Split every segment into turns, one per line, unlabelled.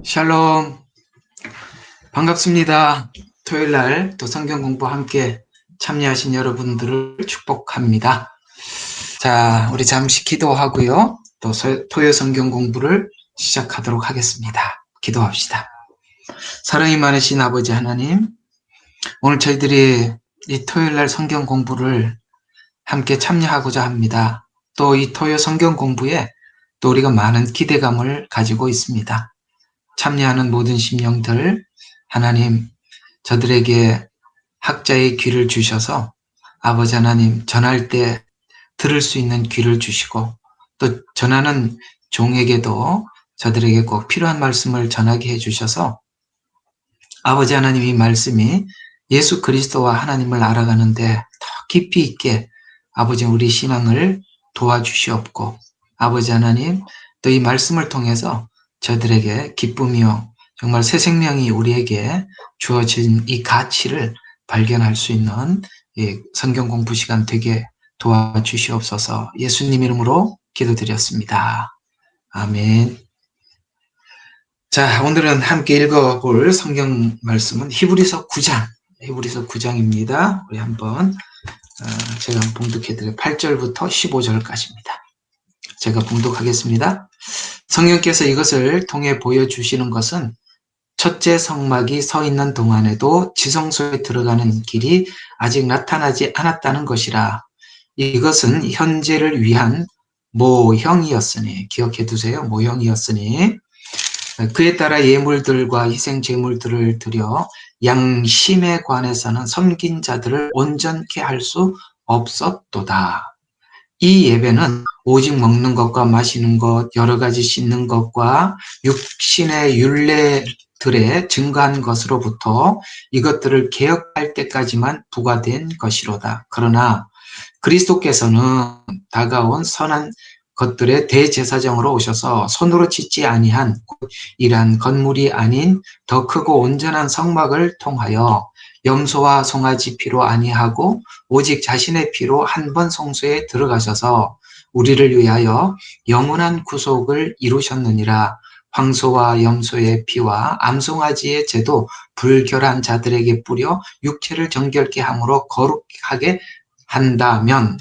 샬롬, 반갑습니다. 토요일 날 또 성경 공부 함께 참여하신 여러분들을 축복합니다. 자, 우리 잠시 기도하고요. 또 토요 성경 공부를 시작하도록 하겠습니다. 기도합시다. 사랑이 많으신 아버지 하나님, 오늘 저희들이 이 토요일 날 성경 공부를 함께 참여하고자 합니다. 또 이 토요 성경 공부에 또 우리가 많은 기대감을 가지고 있습니다. 참여하는 모든 심령들, 하나님, 저들에게 학자의 귀를 주셔서 아버지 하나님, 전할 때 들을 수 있는 귀를 주시고 또 전하는 종에게도 저들에게 꼭 필요한 말씀을 전하게 해주셔서 아버지 하나님, 이 말씀이 예수 그리스도와 하나님을 알아가는데 더 깊이 있게 아버지 우리 신앙을 도와주시옵고, 아버지 하나님, 또 이 말씀을 통해서 저들에게 기쁨이요 정말 새 생명이 우리에게 주어진 이 가치를 발견할 수 있는 성경 공부 시간 되게 도와주시옵소서. 예수님 이름으로 기도드렸습니다. 아멘. 자, 오늘은 함께 읽어볼 성경 말씀은 히브리서 9장입니다. 우리 한번 제가 봉독해드려요. 8절부터 15절까지입니다. 제가 봉독하겠습니다. 성령께서 이것을 통해 보여주시는 것은 첫째 성막이 서 있는 동안에도 지성소에 들어가는 길이 아직 나타나지 않았다는 것이라. 이것은 현재를 위한 모형이었으니, 기억해 두세요. 모형이었으니 그에 따라 예물들과 희생 제물들을 드려 양심에 관해서는 섬긴 자들을 온전케 할 수 없었도다. 이 예배는 오직 먹는 것과 마시는 것, 여러 가지 씻는 것과 육신의 율례들에 증거한 것으로부터 이것들을 개혁할 때까지만 부과된 것이로다. 그러나 그리스도께서는 다가온 선한 것들의 대제사장으로 오셔서 손으로 짓지 아니한 이러한 건물이 아닌 더 크고 온전한 성막을 통하여 염소와 송아지 피로 아니하고 오직 자신의 피로 한 번 성소에 들어가셔서 우리를 위하여 영원한 구속을 이루셨느니라. 황소와 염소의 피와 암송아지의 제도 불결한 자들에게 뿌려 육체를 정결케 함으로 거룩하게 한다면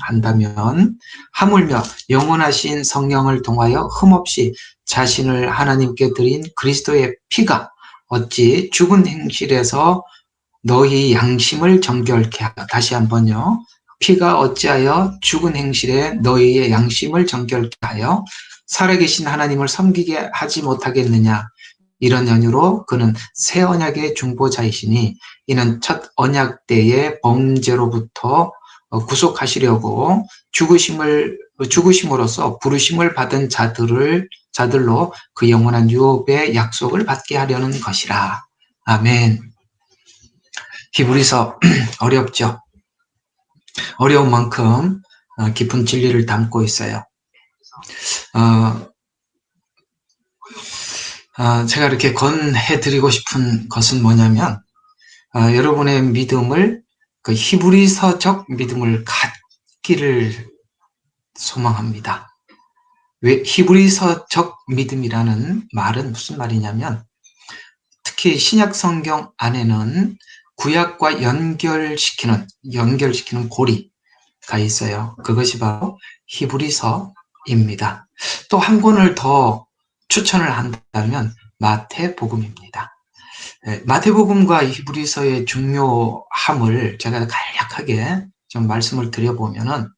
하물며 영원하신 성령을 통하여 흠없이 자신을 하나님께 드린 그리스도의 피가 어찌 죽은 행실에서 너희 양심을 정결케 하여. 다시 한번요. 피가 어찌하여 죽은 행실에 너희의 양심을 정결케 하여 살아계신 하나님을 섬기게 하지 못하겠느냐. 이런 연유로 그는 새 언약의 중보자이시니 이는 첫 언약 때의 범죄로부터 구속하시려고 죽으심으로써 부르심을 받은 자들로 그 영원한 유업의 약속을 받게 하려는 것이라. 아멘. 히브리서 어렵죠. 어려운 만큼 깊은 진리를 담고 있어요. 제가 이렇게 권해드리고 싶은 것은 뭐냐면 여러분의 믿음을 그 히브리서적 믿음을 갖기를 소망합니다. 왜 히브리서적 믿음이라는 말은 무슨 말이냐면 특히 신약 성경 안에는 구약과 연결시키는 고리가 있어요. 그것이 바로 히브리서입니다. 또 한 권을 더 추천을 한다면 마태복음입니다. 마태복음과 히브리서의 중요함을 제가 간략하게 좀 말씀을 드려보면은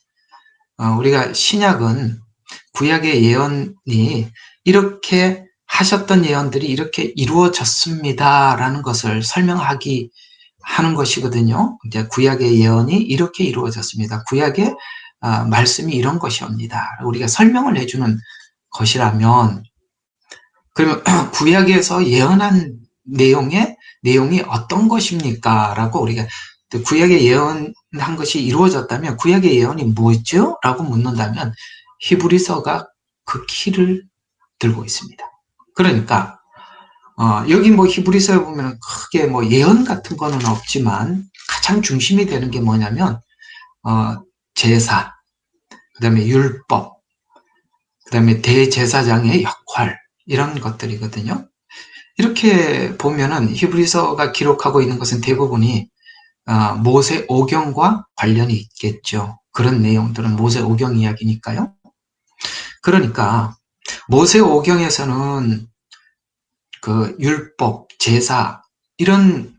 우리가 신약은 구약의 예언이 이렇게 하셨던 예언들이 이렇게 이루어졌습니다라는 것을 설명하기 하는 것이거든요. 이제 구약의 예언이 이렇게 이루어졌습니다. 구약의 말씀이 이런 것이옵니다. 우리가 설명을 해주는 것이라면, 그러면 구약에서 예언한 내용이 어떤 것입니까? 라고 우리가 구약의 예언한 것이 이루어졌다면 구약의 예언이 뭐죠? 라고 묻는다면 히브리서가 그 키를 들고 있습니다. 그러니까 여기 히브리서에 보면 크게 예언 같은 거는 없지만 가장 중심이 되는 게 뭐냐면 제사, 그다음에 율법, 그다음에 대제사장의 역할, 이런 것들이거든요. 이렇게 보면은 히브리서가 기록하고 있는 것은 대부분이 모세 오경과 관련이 있겠죠. 그런 내용들은 모세 오경 이야기니까요. 그러니까 모세 오경에서는 그 율법, 제사 이런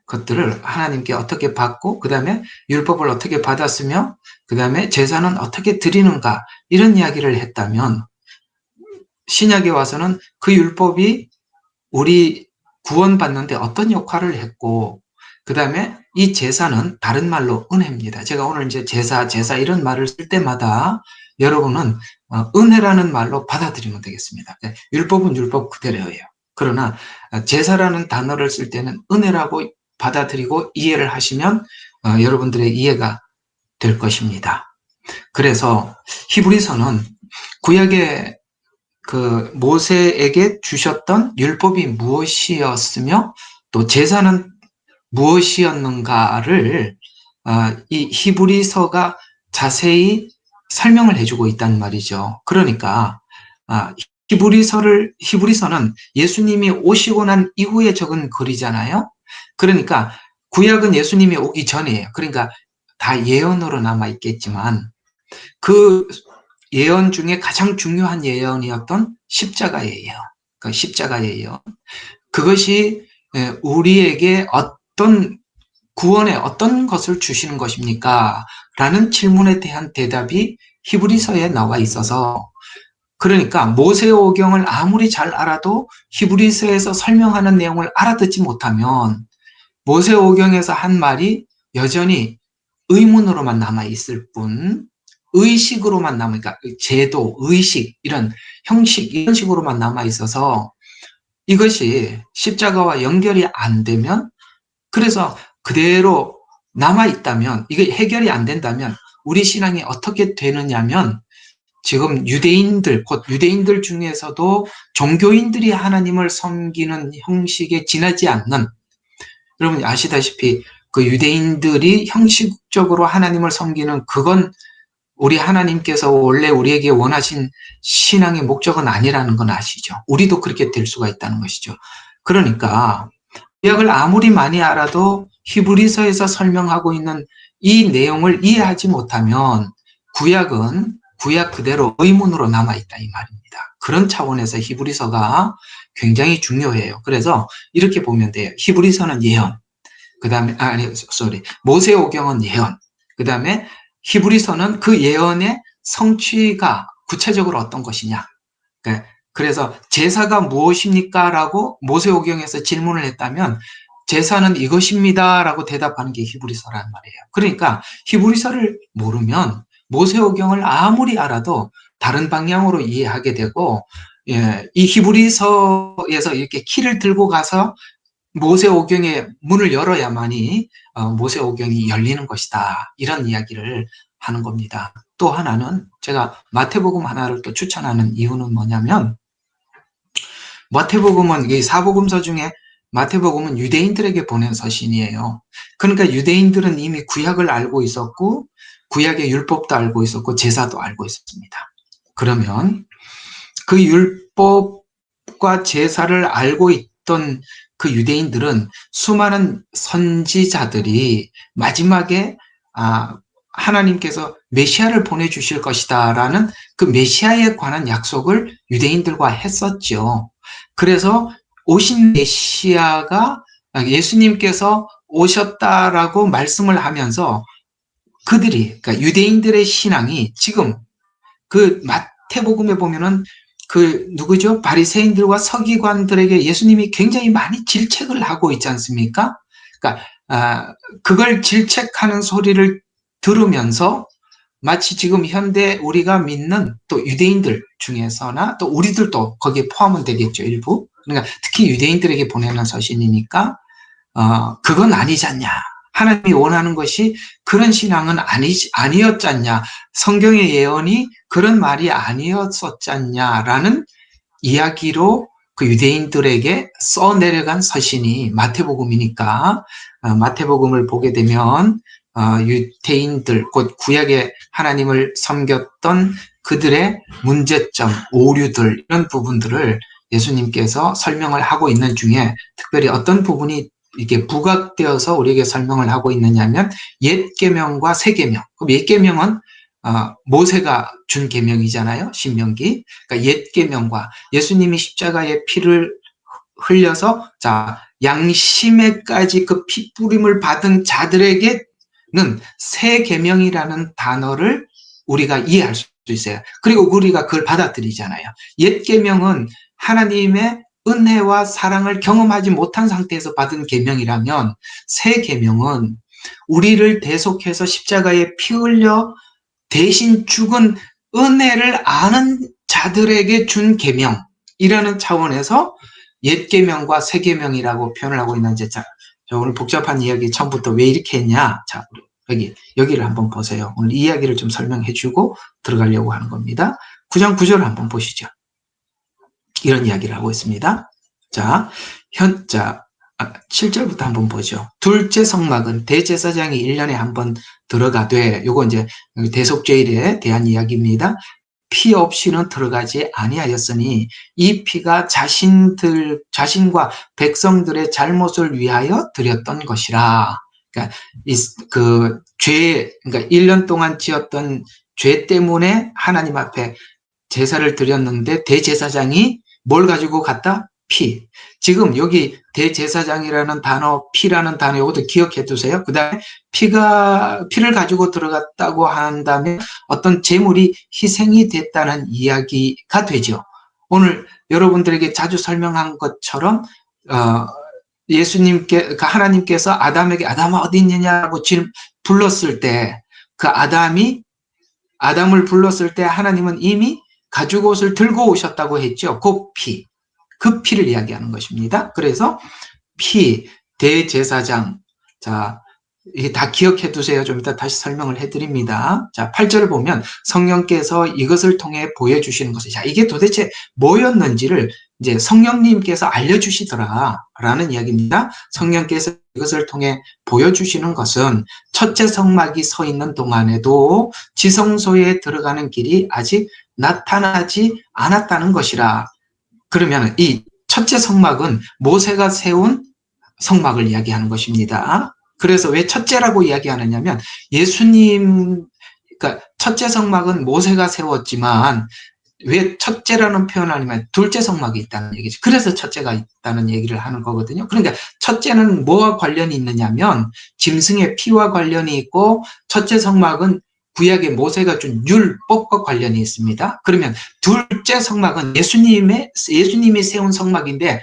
것들을 하나님께 어떻게 받고 그 다음에 율법을 어떻게 받았으며 그 다음에 제사는 어떻게 드리는가 이런 이야기를 했다면 신약에 와서는 그 율법이 우리 구원받는데 어떤 역할을 했고 그 다음에 이 제사는 다른 말로 은혜입니다. 제가 오늘 이제 제사 이런 말을 쓸 때마다 여러분은 은혜라는 말로 받아들이면 되겠습니다. 율법은 율법 그대로예요. 그러나 제사라는 단어를 쓸 때는 은혜라고 받아들이고 이해를 하시면 여러분들의 이해가 될 것입니다. 그래서 히브리서는 구약의 그 모세에게 주셨던 율법이 무엇이었으며 또 제사는 무엇이었는가를 이 히브리서가 자세히 설명을 해주고 있단 말이죠. 그러니까 히브리서는 예수님이 오시고 난 이후에 적은 글이잖아요. 그러니까 구약은 예수님이 오기 전이에요. 그러니까 다 예언으로 남아 있겠지만 그 예언 중에 가장 중요한 예언이었던 십자가의 예언. 그 십자가의 예언. 그것이 우리에게 어떤 구원에 어떤 것을 주시는 것입니까? 라는 질문에 대한 대답이 히브리서에 나와 있어서 그러니까 모세오경을 아무리 잘 알아도 히브리서에서 설명하는 내용을 알아듣지 못하면 모세오경에서 한 말이 여전히 의문으로만 남아있을 뿐 의식으로만 남으니까 제도, 의식, 이런 형식 이런 식으로만 남아있어서 이것이 십자가와 연결이 안 되면 그래서 그대로 남아있다면 이게 해결이 안 된다면 우리 신앙이 어떻게 되느냐면 지금 유대인들, 곧 유대인들 중에서도 종교인들이 하나님을 섬기는 형식에 지나지 않는 여러분 아시다시피 그 유대인들이 형식적으로 하나님을 섬기는 그건 우리 하나님께서 원래 우리에게 원하신 신앙의 목적은 아니라는 건 아시죠? 우리도 그렇게 될 수가 있다는 것이죠. 그러니까 구약을 아무리 많이 알아도 히브리서에서 설명하고 있는 이 내용을 이해하지 못하면 구약은 구약 그대로 의문으로 남아있다 이 말입니다. 그런 차원에서 히브리서가 굉장히 중요해요. 그래서 이렇게 보면 돼요. 히브리서는 예언, 그 다음에 모세오경은 예언, 그 다음에 히브리서는 그 예언의 성취가 구체적으로 어떤 것이냐. 그래서 제사가 무엇입니까? 라고 모세오경에서 질문을 했다면 제사는 이것입니다. 라고 대답하는 게 히브리서란 말이에요. 그러니까 히브리서를 모르면 모세오경을 아무리 알아도 다른 방향으로 이해하게 되고 이 히브리서에서 이렇게 키를 들고 가서 모세오경의 문을 열어야만이 모세오경이 열리는 것이다. 이런 이야기를 하는 겁니다. 또 하나는 제가 마태복음 하나를 또 추천하는 이유는 뭐냐면 마태복음은 이 사복음서 중에 마태복음은 유대인들에게 보낸 서신이에요. 그러니까 유대인들은 이미 구약을 알고 있었고 구약의 율법도 알고 있었고 제사도 알고 있었습니다. 그러면 그 율법과 제사를 알고 있던 그 유대인들은 수많은 선지자들이 마지막에 하나님께서 메시아를 보내주실 것이다 라는 그 메시아에 관한 약속을 유대인들과 했었죠. 그래서 오신 메시아가 예수님께서 오셨다라고 말씀을 하면서 그들이 그러니까 유대인들의 신앙이 지금 그 마태복음에 보면은 그 누구죠? 바리새인들과 서기관들에게 예수님이 굉장히 많이 질책을 하고 있지 않습니까? 그러니까 그걸 질책하는 소리를 들으면서 마치 지금 현대 우리가 믿는 또 유대인들 중에서나 또 우리들도 거기에 포함은 되겠죠, 일부. 그러니까 특히 유대인들에게 보내는 서신이니까 그건 아니잖냐. 하나님이 원하는 것이 그런 신앙은 아니었잖냐. 성경의 예언이 그런 말이 아니었었잖냐라는 이야기로 그 유대인들에게 써내려간 서신이 마태복음이니까 마태복음을 보게 되면 유대인들, 곧 구약의 하나님을 섬겼던 그들의 문제점, 오류들 이런 부분들을 예수님께서 설명을 하고 있는 중에 특별히 어떤 부분이 이렇게 부각되어서 우리에게 설명을 하고 있느냐면 옛 계명과 새 계명. 그럼 옛 계명은 모세가 준 계명이잖아요. 신명기. 그러니까 옛 계명과 예수님이 십자가에 피를 흘려서 자 양심에까지 그 피 뿌림을 받은 자들에게는 새 계명이라는 단어를 우리가 이해할 수 있어요. 그리고 우리가 그걸 받아들이잖아요. 옛 계명은 하나님의 은혜와 사랑을 경험하지 못한 상태에서 받은 계명이라면 새 계명은 우리를 대속해서 십자가에 피 흘려 대신 죽은 은혜를 아는 자들에게 준 계명이라는 차원에서 옛 계명과 새 계명이라고 표현을 하고 있는데, 자, 오늘 복잡한 이야기 처음부터 왜 이렇게 했냐? 자, 여기를 한번 보세요. 오늘 이 이야기를 좀 설명해주고 들어가려고 하는 겁니다. 9장 9절을 한번 보시죠. 이런 이야기를 하고 있습니다. 자, 7절부터 한번 보죠. 둘째 성막은 대제사장이 1년에 한 번 들어가되, 요거 이제 대속죄일에 대한 이야기입니다. 피 없이는 들어가지 아니하였으니 이 피가 자신과 백성들의 잘못을 위하여 드렸던 것이라. 그러니까 그러니까 1년 동안 지었던 죄 때문에 하나님 앞에 제사를 드렸는데 대제사장이 뭘 가지고 갔다? 피. 지금 여기 대제사장이라는 단어, 피라는 단어, 이것도 기억해 두세요. 그 다음에 피를 가지고 들어갔다고 한다면 어떤 제물이 희생이 됐다는 이야기가 되죠. 오늘 여러분들에게 자주 설명한 것처럼, 하나님께서 아담에게 아담아 어디 있느냐고 불렀을 때, 그 아담을 불렀을 때 하나님은 이미 가죽옷을 들고 오셨다고 했죠. 그 피를 이야기하는 것입니다. 그래서 대제사장. 자, 이게 다 기억해 두세요. 좀 이따 다시 설명을 해드립니다. 자, 8절을 보면 성령께서 이것을 통해 보여주시는 것이, 자, 이게 도대체 뭐였는지를 이제 성령님께서 알려주시더라라는 이야기입니다. 성령께서 이것을 통해 보여주시는 것은 첫째 성막이 서 있는 동안에도 지성소에 들어가는 길이 아직 나타나지 않았다는 것이라. 그러면 이 첫째 성막은 모세가 세운 성막을 이야기하는 것입니다. 그래서 왜 첫째라고 이야기하느냐면 그러니까 첫째 성막은 모세가 세웠지만 왜 첫째라는 표현을 하냐면 둘째 성막이 있다는 얘기죠. 그래서 첫째가 있다는 얘기를 하는 거거든요. 그러니까 첫째는 뭐와 관련이 있느냐면 짐승의 피와 관련이 있고, 첫째 성막은 구약의 모세가 준 율법과 관련이 있습니다. 그러면 둘째 성막은 예수님이 세운 성막인데,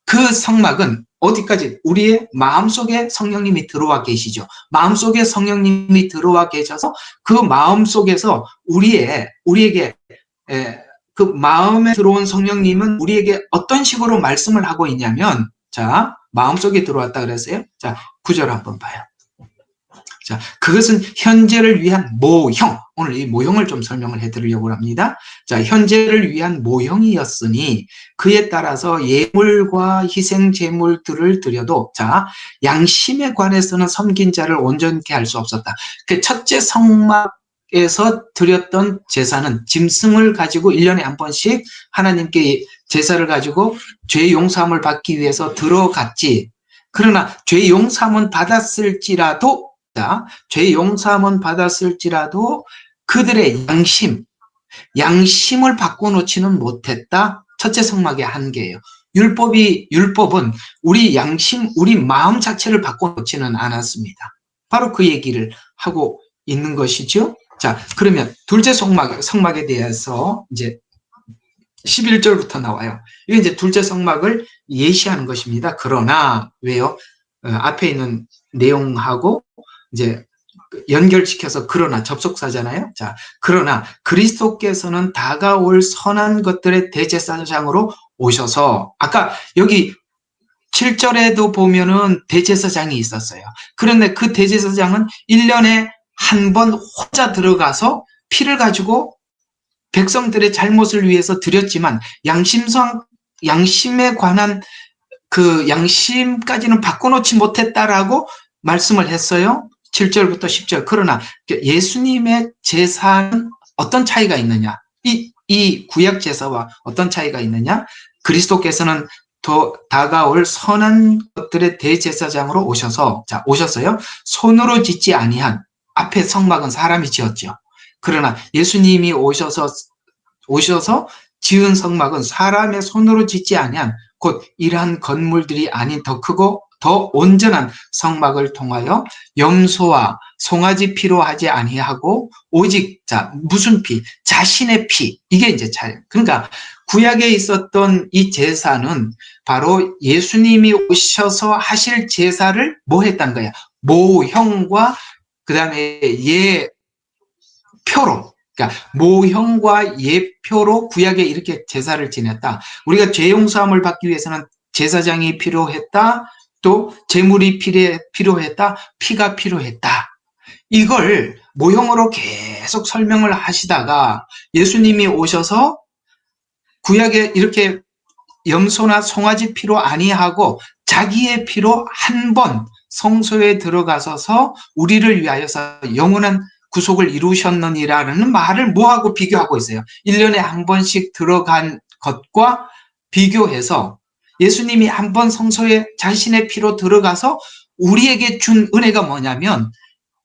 그 성막은 어디까지? 우리의 마음속에 성령님이 들어와 계시죠. 마음속에 성령님이 들어와 계셔서 그 마음속에서 우리에게 그 마음에 들어온 성령님은 우리에게 어떤 식으로 말씀을 하고 있냐면, 자, 마음속에 들어왔다 그랬어요. 자, 9절 한번 봐요. 자, 그것은 현재를 위한 모형. 오늘 이 모형을 좀 설명을 해드리려고 합니다. 자, 현재를 위한 모형이었으니 그에 따라서 예물과 희생 제물들을 드려도, 자, 양심에 관해서는 섬긴 자를 온전케 할 수 없었다. 그 첫째 성막에서 드렸던 제사는 짐승을 가지고 1년에 한 번씩 하나님께 제사를 가지고 죄 용서함을 받기 위해서 들어갔지. 그러나 죄 용서함은 받았을지라도 그들의 양심을 바꿔놓지는 못했다. 첫째 성막의 한계예요. 율법은 우리 양심, 우리 마음 자체를 바꿔놓지는 않았습니다. 바로 그 얘기를 하고 있는 것이죠. 자, 그러면 둘째 성막에 대해서 이제 11절부터 나와요. 이게 이제 둘째 성막을 예시하는 것입니다. 그러나 왜요? 앞에 있는 내용하고 이제 연결시켜서 그러나 접속사잖아요. 자, 그러나 그리스도께서는 다가올 선한 것들의 대제사장으로 오셔서, 아까 여기 7절에도 보면은 대제사장이 있었어요. 그런데 그 대제사장은 1년에 한 번 혼자 들어가서 피를 가지고 백성들의 잘못을 위해서 드렸지만 양심에 관한 그 양심까지는 바꿔놓지 못했다라고 말씀을 했어요. 7절부터 10절. 그러나 예수님의 제사는 어떤 차이가 있느냐? 이 구약 제사와 어떤 차이가 있느냐? 그리스도께서는 더 다가올 선한 것들의 대제사장으로 오셨어요. 손으로 짓지 아니한, 앞에 성막은 사람이 지었죠. 그러나 예수님이 오셔서 지은 성막은 사람의 손으로 짓지 아니한, 곧 이러한 건물들이 아닌 더 크고 더 온전한 성막을 통하여 염소와 송아지 피로 하지 아니하고 오직 무슨 피? 자신의 피. 이게 이제 차이. 그러니까 구약에 있었던 이 제사는 바로 예수님이 오셔서 하실 제사를 뭐 했다는 거야? 모형과 그다음에 예표로, 그러니까 모형과 예표로 구약에 이렇게 제사를 지냈다. 우리가 죄 용서함을 받기 위해서는 제사장이 필요했다. 또 제물이 필요했다. 피가 필요했다. 이걸 모형으로 계속 설명을 하시다가 예수님이 오셔서 구약에 이렇게 염소나 송아지 피로 아니하고 자기의 피로 한 번 성소에 들어가셔서 우리를 위하여서 영원한 구속을 이루셨느니라는 말을 뭐하고 비교하고 있어요? 1년에 한 번씩 들어간 것과 비교해서 예수님이 한 번 성소에 자신의 피로 들어가서 우리에게 준 은혜가 뭐냐면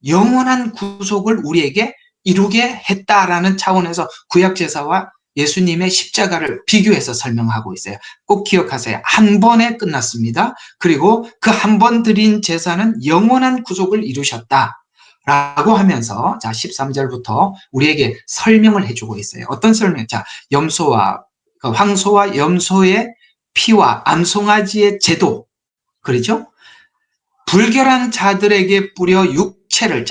영원한 구속을 우리에게 이루게 했다라는 차원에서 구약제사와 예수님의 십자가를 비교해서 설명하고 있어요. 꼭 기억하세요. 한 번에 끝났습니다. 그리고 그 한 번 드린 제사는 영원한 구속을 이루셨다. 라고 하면서 13절부터 우리에게 설명을 해주고 있어요. 어떤 설명? 황소와 염소의 피와 암송아지의 제도, 그렇죠? 불결한 자들에게 뿌려 육체를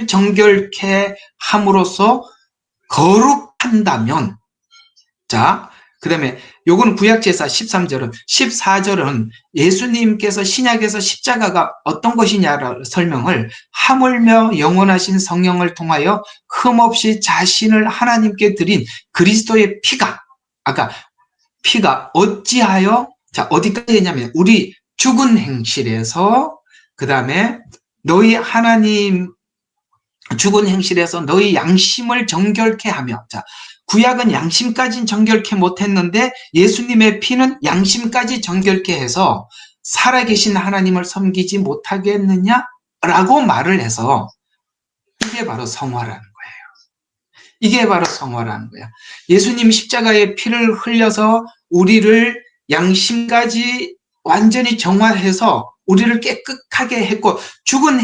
정결케 함으로써 거룩한다면, 그 다음에 요건 구약제사 13절은, 14절은 예수님께서 신약에서 십자가가 어떤 것이냐를 설명을, 하물며 영원하신 성령을 통하여 흠없이 자신을 하나님께 드린 그리스도의 피가, 아까 피가 어찌하여, 어디까지 했냐면 우리 죽은 행실에서, 그 다음에 너희 하나님 죽은 행실에서 너희 양심을 정결케 하며, 구약은 양심까지는 정결케 못했는데 예수님의 피는 양심까지 정결케 해서 살아계신 하나님을 섬기지 못하겠느냐라고 말을 해서, 이게 바로 성화라는 거예요. 이게 바로 성화라는 거야. 예수님 십자가의 피를 흘려서 우리를 양심까지 완전히 정화해서 우리를 깨끗하게 했고 죽은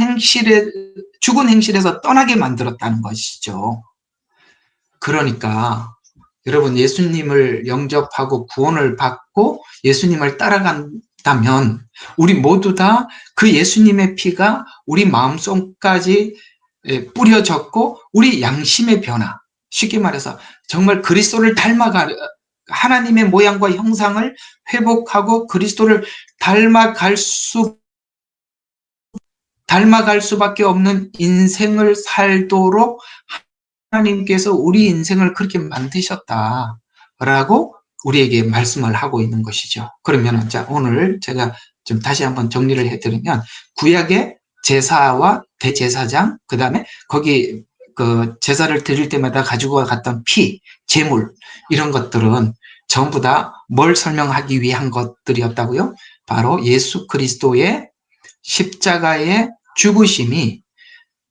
행실에서 떠나게 만들었다는 것이죠. 그러니까 여러분, 예수님을 영접하고 구원을 받고 예수님을 따라간다면 우리 모두 다 그 예수님의 피가 우리 마음속까지 뿌려졌고 우리 양심의 변화, 쉽게 말해서 정말 그리스도를 하나님의 모양과 형상을 회복하고 그리스도를 닮아갈 수밖에 없는 인생을 살도록 하나님께서 우리 인생을 그렇게 만드셨다라고 우리에게 말씀을 하고 있는 것이죠. 그러면 오늘 제가 좀 다시 한번 정리를 해드리면, 구약의 제사와 대제사장, 그 다음에 거기 그 제사를 드릴 때마다 가지고 갔던 피, 제물, 이런 것들은 전부 다 뭘 설명하기 위한 것들이었다고요? 바로 예수 그리스도의 십자가의 죽으심이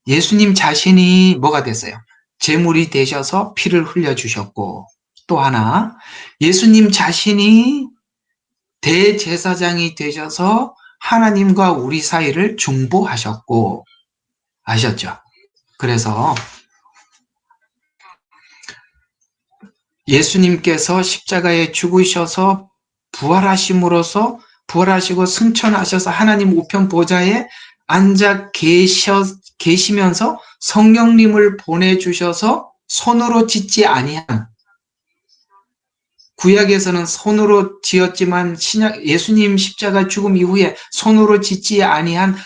예수님 자신이 뭐가 됐어요? 제물이 되셔서 피를 흘려주셨고, 또 하나 예수님 자신이 대제사장이 되셔서 하나님과 우리 사이를 중보하셨고, 아셨죠? 그래서 예수님께서 십자가에 죽으셔서 부활하시고 승천하셔서 하나님 우편 보좌에 앉아 계시면서 성령님을 보내주셔서 손으로 짓지 아니한, 구약에서는 손으로 지었지만 예수님 십자가 죽음 이후에 손으로 짓지 아니한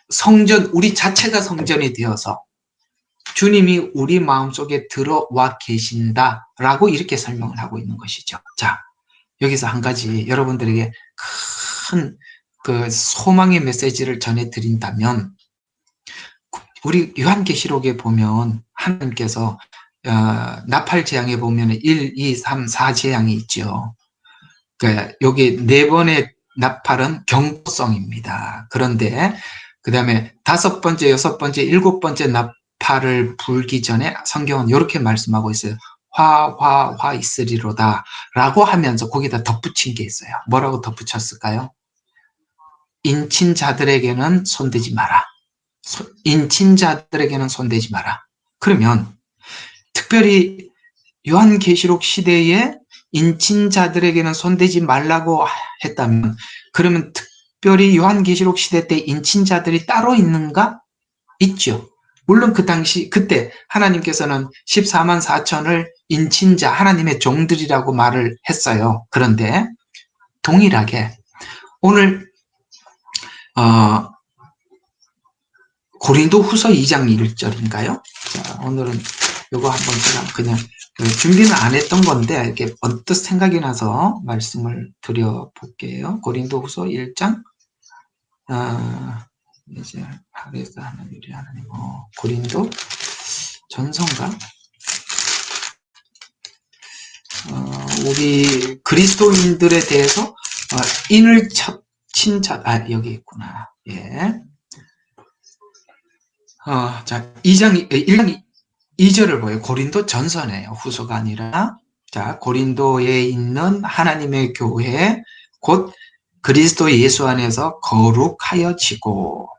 성전, 우리 자체가 성전이 되어서 주님이 우리 마음속에 들어와 계신다라고 이렇게 설명을 하고 있는 것이죠. 여기서 한 가지 여러분들에게 큰 그 소망의 메시지를 전해드린다면, 우리 요한계시록에 보면 하나님께서 나팔 재앙에 보면 1, 2, 3, 4 재앙이 있죠. 그러니까 여기 네 번의 나팔은 경고성입니다. 그런데 그 다음에 다섯 번째, 여섯 번째, 일곱 번째 나팔을 불기 전에 성경은 이렇게 말씀하고 있어요. 화 있으리로다 라고 하면서 거기다 덧붙인 게 있어요. 뭐라고 덧붙였을까요? 인친자들에게는 손대지 마라. 인친자들에게는 손대지 마라. 그러면 특별히 요한계시록 시대에 인친자들에게는 손대지 말라고 했다면, 그러면 특별히 요한계시록 시대 때 인친자들이 따로 있는가? 있죠. 물론 그 당시 그때 하나님께서는 14만 4천을 인친자, 하나님의 종들이라고 말을 했어요. 그런데 동일하게 오늘 고린도 후서 2장 1절인가요? 자, 오늘은 이거 한번 제가 그냥 준비는 안 했던 건데 이렇게 언뜻 생각이 나서 말씀을 드려볼게요. 고린도 후서 1장 이제 하늘에서 하나님 우리 하나님 고린도 전서인가? 우리 그리스도인들에 대해서 인을 칭찬 여기 있구나. 예. 자, 1장 2절을 보여요. 고린도 전서네요. 후서가 아니라. 자, 고린도에 있는 하나님의 교회, 곧 그리스도 예수 안에서 거룩하여지고,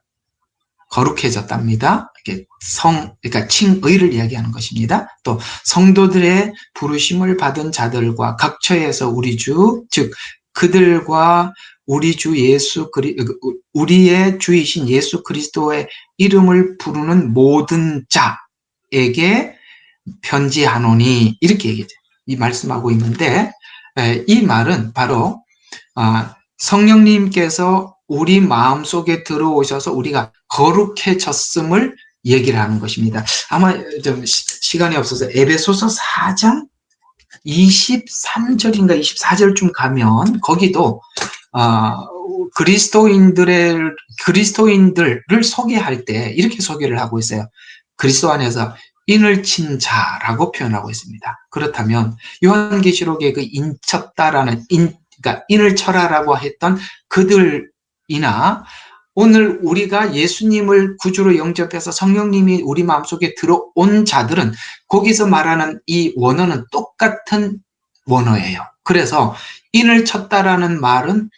거룩해졌답니다. 이렇게 그러니까 칭의를 이야기하는 것입니다. 또 성도들의 부르심을 받은 자들과 각처에서 우리 주, 즉 그들과 우리 주 우리의 주이신 예수 그리스도의 이름을 부르는 모든 자에게 편지하노니, 이렇게 얘기죠. 이 말씀하고 있는데, 이 말은 바로 성령님께서 우리 마음속에 들어오셔서 우리가 거룩해졌음을 얘기를 하는 것입니다. 아마 좀 시간이 없어서 에베소서 4장 23절인가 24절쯤 가면 거기도 그리스도인들을 소개할 때 이렇게 소개를 하고 있어요. 그리스도 안에서 인을 친 자라고 표현하고 있습니다. 그렇다면 요한계시록의 그 인쳤다라는 그러니까 인을 쳐라라고 했던 그들이나 오늘 우리가 예수님을 구주로 영접해서 성령님이 우리 마음속에 들어온 자들은 거기서 말하는 이 원어는 똑같은 원어예요. 그래서 인을 쳤다라는 말은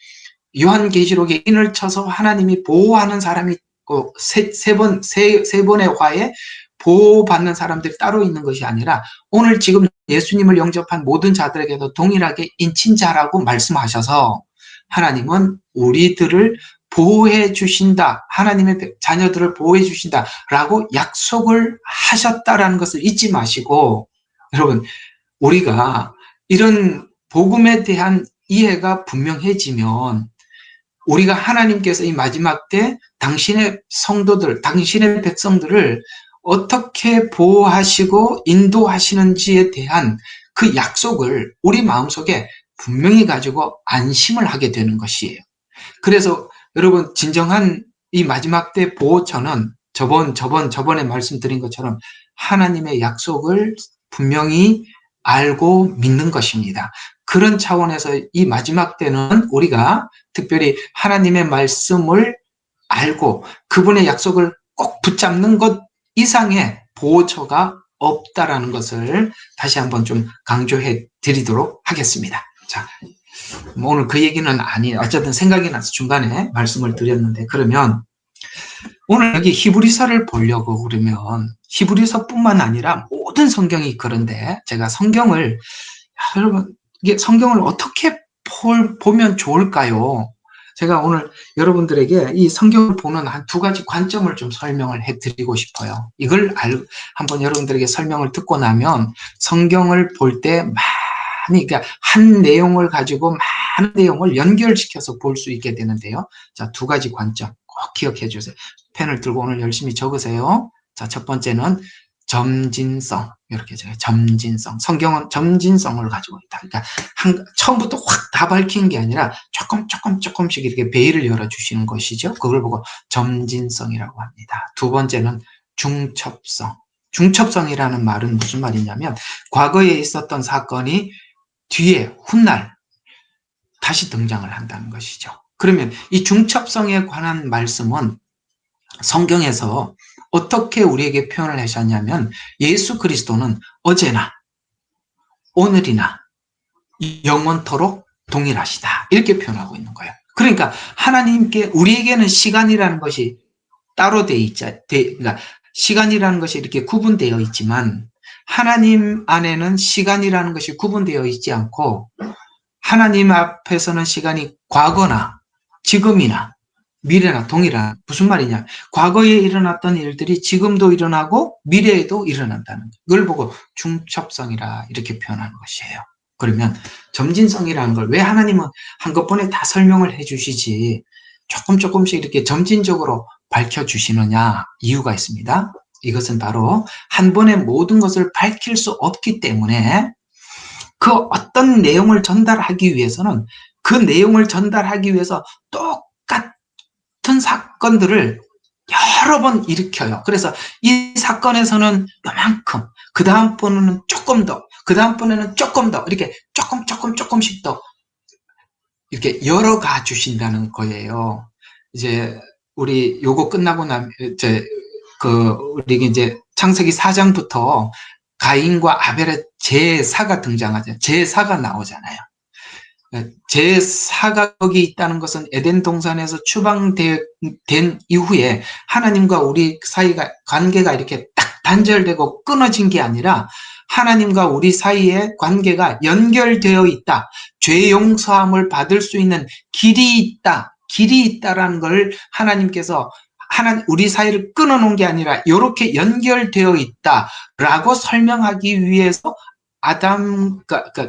요한계시록에 인을 쳐서 하나님이 보호하는 사람이 있고 세 번의 화에 보호받는 사람들이 따로 있는 것이 아니라 오늘 지금 예수님을 영접한 모든 자들에게도 동일하게 인친자라고 말씀하셔서 하나님은 우리들을 보호해 주신다, 하나님의 자녀들을 보호해 주신다 라고 약속을 하셨다라는 것을 잊지 마시고, 여러분 우리가 이런 복음에 대한 이해가 분명해지면 우리가 하나님께서 이 마지막 때 당신의 성도들, 당신의 백성들을 어떻게 보호하시고 인도하시는지에 대한 그 약속을 우리 마음속에 분명히 가지고 안심을 하게 되는 것이에요. 그래서 여러분 진정한 이 마지막 때 보호처는 저번에 말씀드린 것처럼 하나님의 약속을 분명히 알고 믿는 것입니다. 그런 차원에서 이 마지막 때는 우리가 특별히 하나님의 말씀을 알고 그분의 약속을 꼭 붙잡는 것 이상의 보호처가 없다라는 것을 다시 한번 좀 강조해 드리도록 하겠습니다. 자, 오늘 그 얘기는 아니에요. 어쨌든 생각이 나서 중간에 말씀을 드렸는데, 그러면 오늘 여기 히브리서를 보려고 그러면 히브리서뿐만 아니라 모든 성경이 그런데 제가 여러분 이게 성경을 어떻게 보면 좋을까요? 제가 오늘 여러분들에게 이 성경을 보는 한 두 가지 관점을 좀 설명을 해드리고 싶어요. 이걸 한번 여러분들에게 설명을 듣고 나면 성경을 볼 때 많이, 그러니까 한 내용을 가지고 많은 내용을 연결시켜서 볼 수 있게 되는데요. 자, 두 가지 관점 꼭 기억해 주세요. 펜을 들고 오늘 열심히 적으세요. 자, 첫 번째는 점진성. 이렇게 제가 점진성. 성경은 점진성을 가지고 있다. 그러니까 처음부터 확 다 밝힌 게 아니라 조금씩 이렇게 베일을 열어주시는 것이죠. 그걸 보고 점진성이라고 합니다. 두 번째는 중첩성. 중첩성이라는 말은 무슨 말이냐면 과거에 있었던 사건이 뒤에 훗날 다시 등장을 한다는 것이죠. 그러면 이 중첩성에 관한 말씀은 성경에서 어떻게 우리에게 표현을 하셨냐면 예수 그리스도는 어제나 오늘이나 영원토록 동일하시다 이렇게 표현하고 있는 거예요. 그러니까 하나님께 우리에게는 시간이라는 것이 따로 그러니까 시간이라는 것이 이렇게 구분되어 있지만 하나님 안에는 시간이라는 것이 구분되어 있지 않고 하나님 앞에서는 시간이 과거나 지금이나 미래나 동일한 무슨 말이냐 과거에 일어났던 일들이 지금도 일어나고 미래에도 일어난다는 걸 보고 중첩성이라 이렇게 표현하는 것이에요. 그러면 점진성이라는 걸 왜 하나님은 한꺼번에 다 설명을 해 주시지 조금씩 이렇게 점진적으로 밝혀주시느냐 이유가 있습니다. 이것은 바로 한 번에 모든 것을 밝힐 수 없기 때문에 그 어떤 내용을 전달하기 위해서는 그 내용을 전달하기 위해서 똑같은 사건들을 여러 번 일으켜요. 그래서 이 사건에서는 요만큼, 그 다음번에는 조금 더, 그 다음번에는 조금 더, 이렇게 조금씩 더 이렇게 열어가 주신다는 거예요. 이제 우리 요거 끝나고 나면 우리 이제 창세기 4장부터 가인과 아벨의 제사가 등장하죠. 제사가 나오잖아요. 제사가 여기 있다는 것은 에덴 동산에서 추방된 이후에 하나님과 우리 사이가 관계가 이렇게 딱 단절되고 끊어진 게 아니라 하나님과 우리 사이의 관계가 연결되어 있다. 죄 용서함을 받을 수 있는 길이 있다라는 걸 하나님께서 우리 사이를 끊어놓은 게 아니라 이렇게 연결되어 있다라고 설명하기 위해서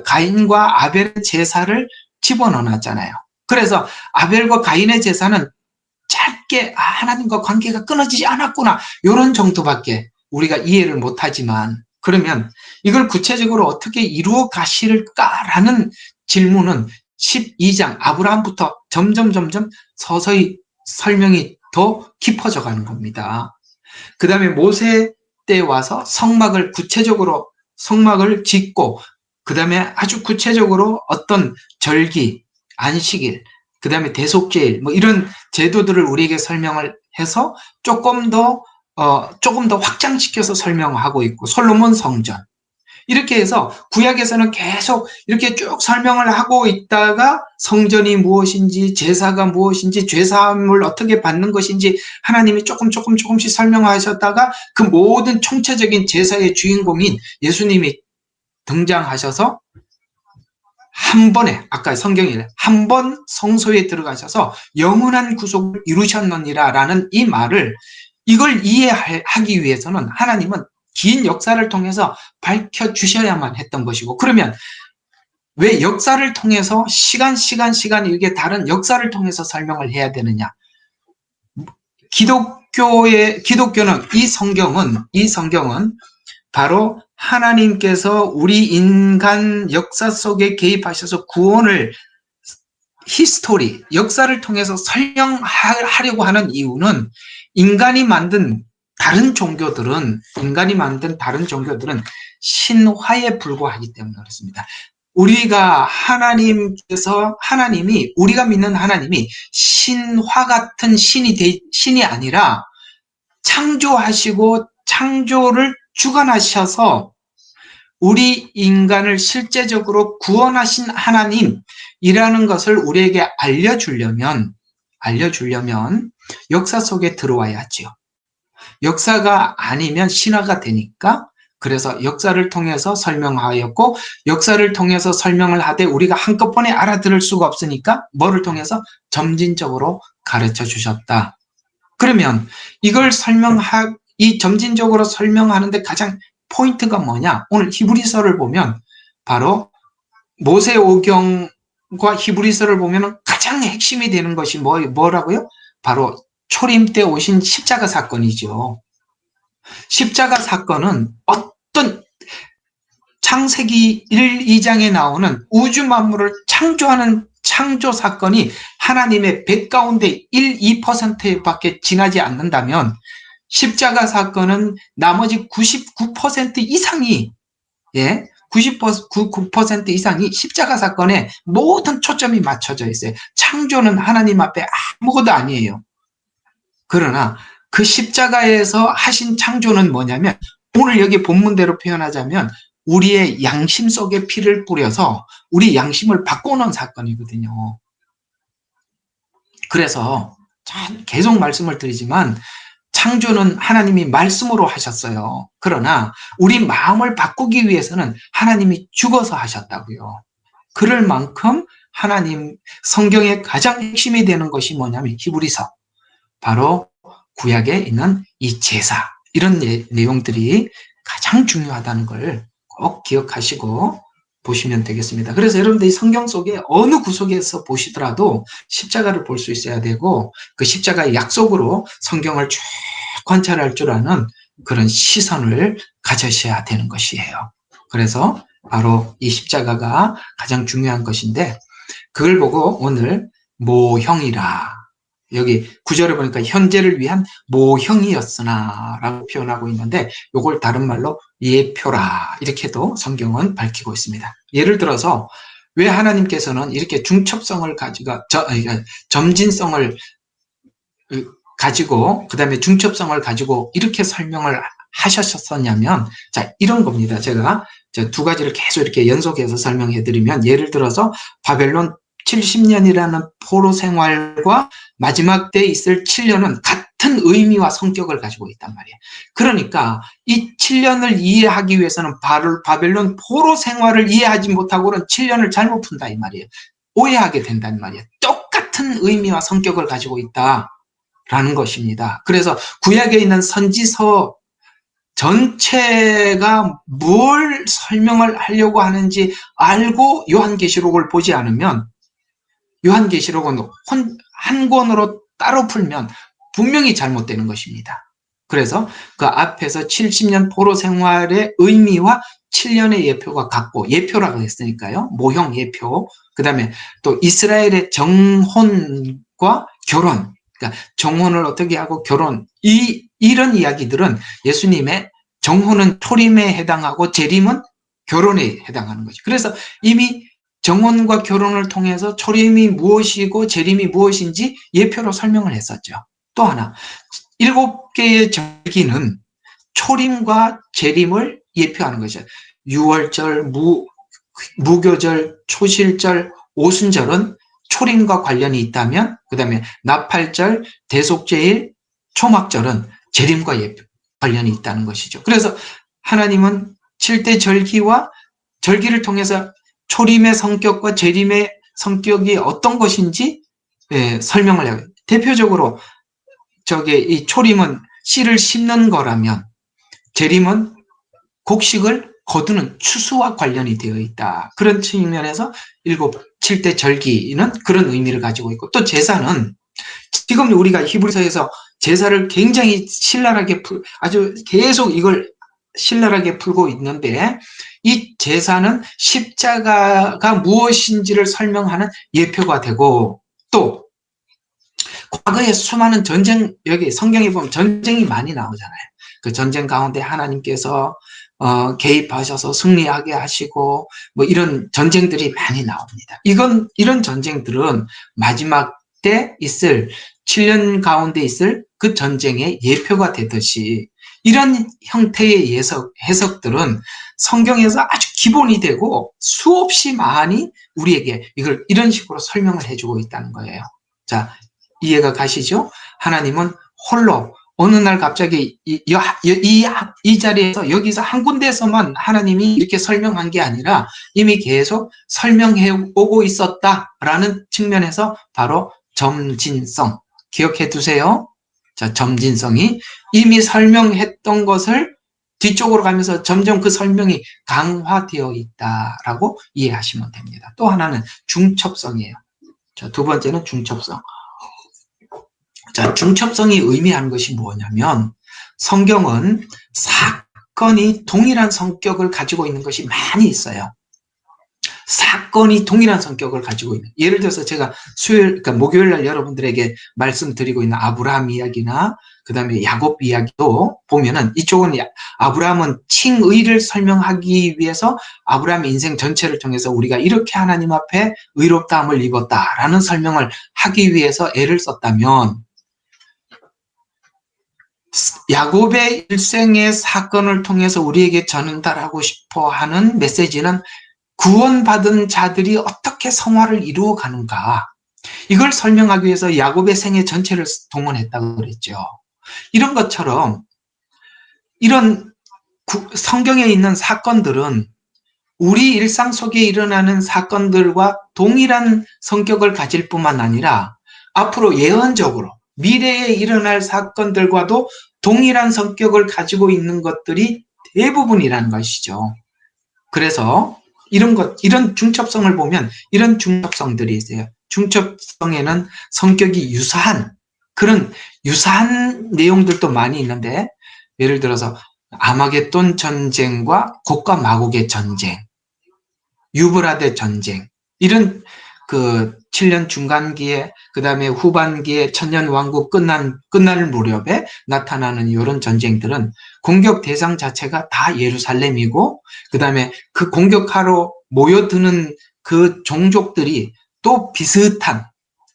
가인과 아벨의 제사를 집어넣어놨잖아요. 그래서 아벨과 가인의 제사는 짧게 하나님과 관계가 끊어지지 않았구나 이런 정도밖에 우리가 이해를 못하지만 그러면 이걸 구체적으로 어떻게 이루어 가실까라는 질문은 12장 아브라함부터 점점 서서히 설명이 더 깊어져 가는 겁니다. 그 다음에 모세 때 와서 성막을 짓고 그 다음에 아주 구체적으로 어떤 절기, 안식일, 그 다음에 대속죄일 뭐 이런 제도들을 우리에게 설명을 해서 조금 더 확장시켜서 설명하고 있고 솔로몬 성전 이렇게 해서 구약에서는 계속 이렇게 쭉 설명을 하고 있다가 성전이 무엇인지 제사가 무엇인지 죄사함을 어떻게 받는 것인지 하나님이 조금씩 설명하셨다가 그 모든 총체적인 제사의 주인공인 예수님이 등장하셔서 한 번에 아까 성경에 한 번 성소에 들어가셔서 영원한 구속을 이루셨느니라 라는 이 말을 이걸 이해하기 위해서는 하나님은 긴 역사를 통해서 밝혀주셔야만 했던 것이고 그러면 왜 역사를 통해서 시간 이게 다른 역사를 통해서 설명을 해야 되느냐 기독교는 이 성경은 바로 하나님께서 우리 인간 역사 속에 개입하셔서 구원을 역사를 통해서 설명하려고 하는 이유는 인간이 만든 다른 종교들은 신화에 불과하기 때문에 그렇습니다. 우리가 믿는 하나님이 신화 같은 신이 아니라 창조하시고 창조를 주관하셔서 우리 인간을 실제적으로 구원하신 하나님이라는 것을 우리에게 알려주려면 역사 속에 들어와야지요. 역사가 아니면 신화가 되니까 그래서 역사를 통해서 설명하였고 역사를 통해서 설명을 하되 우리가 한꺼번에 알아들을 수가 없으니까 뭐를 통해서 점진적으로 가르쳐 주셨다. 그러면 이걸 이 점진적으로 설명하는데 가장 포인트가 뭐냐? 오늘 히브리서를 보면 바로 모세오경과 히브리서를 보면 가장 핵심이 되는 것이 뭐라고요? 바로 초림 때 오신 십자가 사건이죠. 십자가 사건은 어떤 창세기 1, 2장에 나오는 우주 만물을 창조하는 창조 사건이 하나님의 100 가운데 1, 2%밖에 지나지 않는다면 십자가 사건은 나머지 99% 이상이 99% 이상이 십자가 사건에 모든 초점이 맞춰져 있어요. 창조는 하나님 앞에 아무것도 아니에요. 그러나 그 십자가에서 하신 창조는 뭐냐면, 오늘 여기 본문대로 표현하자면 우리의 양심 속에 피를 뿌려서 우리 양심을 바꿔놓은 사건이거든요. 그래서 계속 말씀을 드리지만 창조는 하나님이 말씀으로 하셨어요. 그러나 우리 마음을 바꾸기 위해서는 하나님이 죽어서 하셨다고요. 그럴 만큼 하나님 성경의 가장 핵심이 되는 것이 뭐냐면 히브리서, 바로 구약에 있는 이 제사, 이런 내용들이 가장 중요하다는 걸 꼭 기억하시고 보시면 되겠습니다. 그래서 여러분들이 성경 속에 어느 구석에서 보시더라도 십자가를 볼 수 있어야 되고, 그 십자가의 약속으로 성경을 쭉 관찰할 줄 아는 그런 시선을 가져셔야 되는 것이에요. 그래서 바로 이 십자가가 가장 중요한 것인데, 그걸 보고 오늘 모형이라, 여기 구절을 보니까 현재를 위한 모형이었으나 라고 표현하고 있는데, 이걸 다른 말로 예표라 이렇게도 성경은 밝히고 있습니다. 예를 들어서 왜 하나님께서는 이렇게 중첩성을 가지고 점진성을 가지고 그 다음에 중첩성을 가지고 이렇게 설명을 하셨었냐면, 자, 이런 겁니다. 제가 두 가지를 계속 이렇게 연속해서 설명해 드리면, 예를 들어서 바벨론 70년이라는 포로 생활과 마지막 때에 있을 7년은 같은 의미와 성격을 가지고 있단 말이에요. 그러니까 이 7년을 이해하기 위해서는 바벨론 포로 생활을 이해하지 못하고는 7년을 잘못 푼다 이 말이에요. 오해하게 된단 말이에요. 똑같은 의미와 성격을 가지고 있다라는 것입니다. 그래서 구약에 있는 선지서 전체가 뭘 설명을 하려고 하는지 알고 요한계시록을 보지 않으면, 요한계시록은 한 권으로 따로 풀면 분명히 잘못되는 것입니다. 그래서 그 앞에서 70년 포로 생활의 의미와 7년의 예표가 같고, 예표라고 했으니까요. 모형 예표. 그 다음에 또 이스라엘의 정혼과 결혼, 그러니까 정혼을 어떻게 하고 결혼, 이런 이야기들은 예수님의 정혼은 초림에 해당하고 재림은 결혼에 해당하는 거죠. 그래서 이미 정혼과 결혼을 통해서 초림이 무엇이고 재림이 무엇인지 예표로 설명을 했었죠. 또 하나, 7개의 절기는 초림과 재림을 예표하는 거죠. 유월절, 무교절, 초실절, 오순절은 초림과 관련이 있다면, 그 다음에 나팔절, 대속제일, 초막절은 재림과 관련이 있다는 것이죠. 그래서 하나님은 7대 절기와 절기를 통해서 초림의 성격과 재림의 성격이 어떤 것인지 설명을 해요. 대표적으로 이 초림은 씨를 심는 거라면, 재림은 곡식을 거두는 추수와 관련이 되어 있다. 그런 측면에서 7대 절기는 그런 의미를 가지고 있고, 또 제사는 지금 우리가 히브리서에서 제사를 굉장히 신랄하게 아주 계속 이걸 신랄하게 풀고 있는데, 이 제사는 십자가가 무엇인지를 설명하는 예표가 되고, 또 과거에 수많은 전쟁, 여기 성경에 보면 전쟁이 많이 나오잖아요. 그 전쟁 가운데 하나님께서 개입하셔서 승리하게 하시고 뭐 이런 전쟁들이 많이 나옵니다. 이런 전쟁들은 마지막 때 있을 7년 가운데 있을 그 전쟁의 예표가 되듯이, 이런 형태의 해석들은 성경에서 아주 기본이 되고 수없이 많이 우리에게 이걸 이런 식으로 설명을 해주고 있다는 거예요. 자, 이해가 가시죠? 하나님은 홀로 어느 날 갑자기 이 자리에서 여기서 한 군데에서만 하나님이 이렇게 설명한 게 아니라 이미 계속 설명해 오고 있었다라는 측면에서 바로 점진성, 기억해 두세요. 자, 점진성이 이미 설명했던 것을 뒤쪽으로 가면서 점점 그 설명이 강화되어 있다라고 이해하시면 됩니다. 또 하나는 중첩성이에요. 자, 두 번째는 중첩성. 자, 중첩성이 의미하는 것이 뭐냐면, 성경은 사건이 동일한 성격을 가지고 있는 것이 많이 있어요. 사건이 동일한 성격을 가지고 있는, 예를 들어서 제가 목요일 날 여러분들에게 말씀드리고 있는 아브라함 이야기나 그 다음에 야곱 이야기도 보면은 이쪽은 아브라함은 칭의를 설명하기 위해서 아브라함의 인생 전체를 통해서 우리가 이렇게 하나님 앞에 의롭다함을 입었다라는 설명을 하기 위해서 애를 썼다면, 야곱의 일생의 사건을 통해서 우리에게 전달하고 싶어 하는 메시지는 구원받은 자들이 어떻게 성화를 이루어가는가, 이걸 설명하기 위해서 야곱의 생애 전체를 동원했다고 그랬죠. 이런 것처럼 이런 성경에 있는 사건들은 우리 일상 속에 일어나는 사건들과 동일한 성격을 가질 뿐만 아니라 앞으로 예언적으로 미래에 일어날 사건들과도 동일한 성격을 가지고 있는 것들이 대부분이라는 것이죠. 그래서 이런 중첩성을 보면 이런 중첩성들이 있어요. 중첩성에는 성격이 유사한 그런 유사한 내용들도 많이 있는데, 예를 들어서 아마겟돈 전쟁과 곡과 마곡의 전쟁, 유브라데 전쟁, 이런 그 7년 중간기에, 그 다음에 후반기에 천년 왕국 끝날 무렵에 나타나는 이런 전쟁들은 공격 대상 자체가 다 예루살렘이고, 그 다음에 그 공격하러 모여드는 그 종족들이 또 비슷한,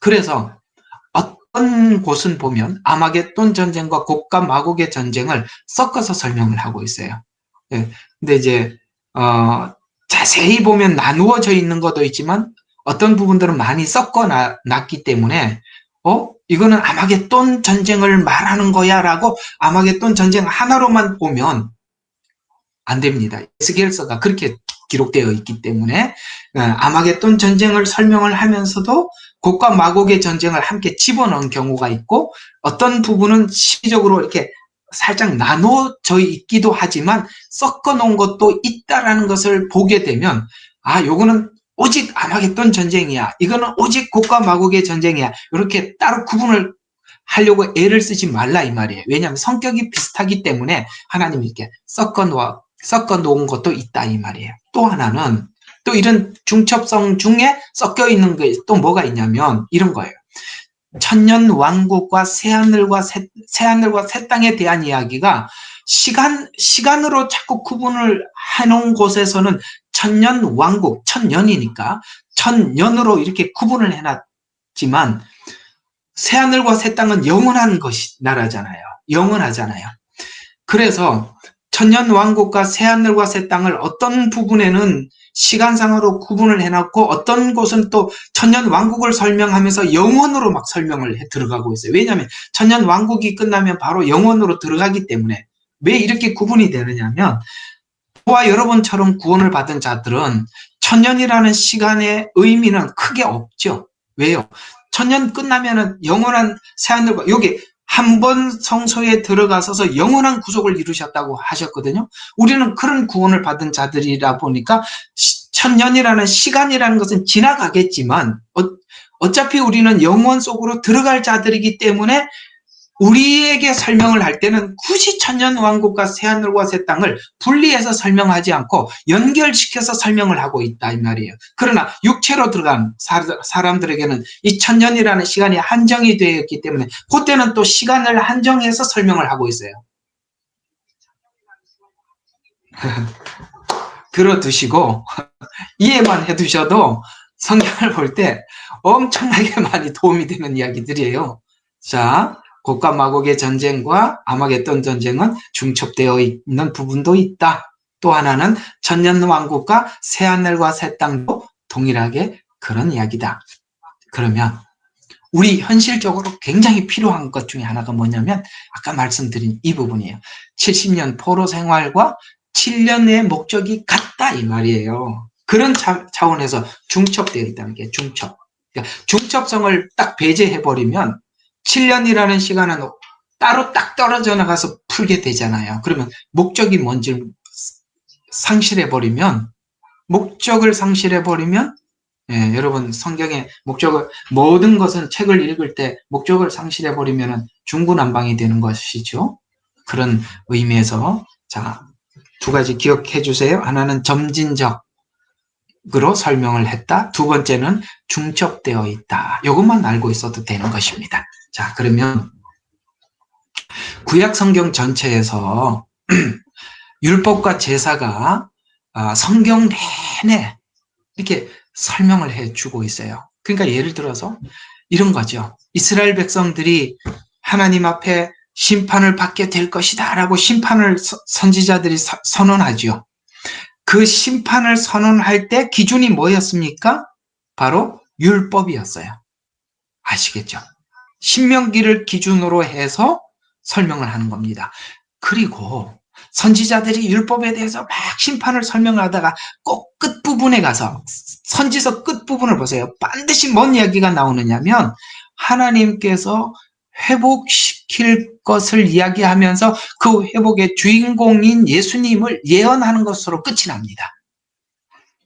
그래서 어떤 곳은 보면 아마겟돈 전쟁과 곡과 마곡의 전쟁을 섞어서 설명을 하고 있어요. 예, 근데 이제 자세히 보면 나누어져 있는 것도 있지만 어떤 부분들은 많이 섞어 놨기 때문에 이거는 아마겟돈 전쟁을 말하는 거야 라고 아마겟돈 전쟁 하나로만 보면 안 됩니다. 에스겔서가 그렇게 기록되어 있기 때문에 아마겟돈 전쟁을 설명을 하면서도 곡과 마곡의 전쟁을 함께 집어넣은 경우가 있고, 어떤 부분은 시적으로 이렇게 살짝 나눠져 있기도 하지만 섞어 놓은 것도 있다라는 것을 보게 되면, 요거는 오직 아마겟돈 전쟁이야, 이거는 오직 곡과 마곡의 전쟁이야, 이렇게 따로 구분을 하려고 애를 쓰지 말라 이 말이에요. 왜냐하면 성격이 비슷하기 때문에 하나님이 이렇게 섞어 놓은 것도 있다 이 말이에요. 또 하나는, 또 이런 중첩성 중에 섞여 있는 게 또 뭐가 있냐면 이런 거예요. 천년 왕국과 새하늘과 새 땅에 대한 이야기가 시간으로 자꾸 구분을 해놓은 곳에서는 천년 왕국, 천년이니까 천년으로 이렇게 구분을 해놨지만, 새하늘과 새 땅은 영원한 나라잖아요. 영원하잖아요. 그래서 천년 왕국과 새하늘과 새 땅을 어떤 부분에는 시간상으로 구분을 해놨고, 어떤 곳은 또 천년 왕국을 설명하면서 영원으로 막 설명을 들어가고 있어요. 왜냐하면 천년 왕국이 끝나면 바로 영원으로 들어가기 때문에. 왜 이렇게 구분이 되느냐면, 저와 여러분처럼 구원을 받은 자들은 천년이라는 시간의 의미는 크게 없죠. 왜요? 천년 끝나면은 영원한 새하늘과, 여기 한 번 성소에 들어가셔서 영원한 구속을 이루셨다고 하셨거든요. 우리는 그런 구원을 받은 자들이라 보니까 천년이라는 시간이라는 것은 지나가겠지만 어차피 우리는 영원 속으로 들어갈 자들이기 때문에 우리에게 설명을 할 때는 굳이 천년 왕국과 새하늘과 새 땅을 분리해서 설명하지 않고 연결시켜서 설명을 하고 있다 이 말이에요. 그러나 육체로 들어간 사람들에게는 이 천년이라는 시간이 한정이 되어 있기 때문에 그때는 또 시간을 한정해서 설명을 하고 있어요. 들어두시고 이해만 해두셔도 성경을 볼 때 엄청나게 많이 도움이 되는 이야기들이에요. 자, 곡과 마곡의 전쟁과 아마겟돈 전쟁은 중첩되어 있는 부분도 있다. 또 하나는 천년 왕국과 새하늘과 새 땅도 동일하게 그런 이야기다. 그러면 우리 현실적으로 굉장히 필요한 것 중에 하나가 뭐냐면 아까 말씀드린 이 부분이에요. 70년 포로 생활과 7년의 목적이 같다 이 말이에요. 그런 차원에서 중첩되어 있다는 게 중첩. 그러니까 중첩성을 딱 배제해버리면 7년이라는 시간은 따로 딱 떨어져 나가서 풀게 되잖아요. 그러면 목적이 뭔지 목적을 상실해버리면, 여러분 성경의 목적을, 모든 것은 책을 읽을 때 목적을 상실해버리면 중구난방이 되는 것이죠. 그런 의미에서 자, 두 가지 기억해 주세요. 하나는 점진적으로 설명을 했다. 두 번째는 중첩되어 있다. 이것만 알고 있어도 되는 것입니다. 자, 그러면 구약 성경 전체에서 율법과 제사가 성경 내내 이렇게 설명을 해주고 있어요. 그러니까 예를 들어서 이런 거죠. 이스라엘 백성들이 하나님 앞에 심판을 받게 될 것이다 라고 심판을 선지자들이 선언하죠. 그 심판을 선언할 때 기준이 뭐였습니까? 바로 율법이었어요. 아시겠죠? 신명기를 기준으로 해서 설명을 하는 겁니다. 그리고 선지자들이 율법에 대해서 막 심판을 설명하다가 꼭 끝부분에 가서 선지서 끝부분을 보세요. 반드시 뭔 이야기가 나오느냐면 하나님께서 회복시킬 것을 이야기하면서 그 회복의 주인공인 예수님을 예언하는 것으로 끝이 납니다.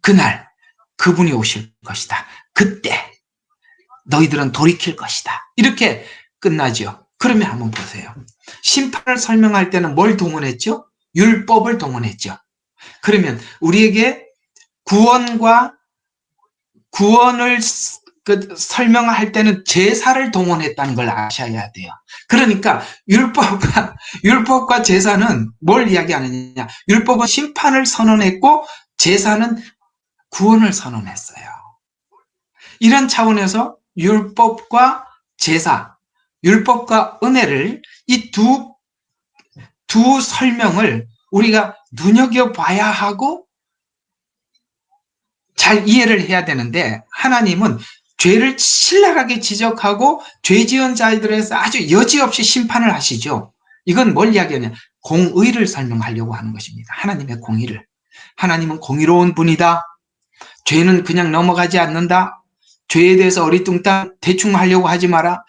그날 그분이 오실 것이다. 그때 너희들은 돌이킬 것이다. 이렇게 끝나죠. 그러면 한번 보세요. 심판을 설명할 때는 뭘 동원했죠? 율법을 동원했죠. 그러면 우리에게 구원을 설명할 때는 제사를 동원했다는 걸 아셔야 돼요. 그러니까 율법과 제사는 뭘 이야기하느냐? 율법은 심판을 선언했고 제사는 구원을 선언했어요. 이런 차원에서 율법과 제사, 율법과 은혜를 이 두 설명을 우리가 눈여겨봐야 하고 잘 이해를 해야 되는데 하나님은 죄를 신랄하게 지적하고 죄 지은 자들에서 아주 여지없이 심판을 하시죠. 이건 뭘 이야기하냐? 공의를 설명하려고 하는 것입니다. 하나님의 공의를. 하나님은 공의로운 분이다. 죄는 그냥 넘어가지 않는다. 죄에 대해서 어리뚱땅 대충 하려고 하지 마라.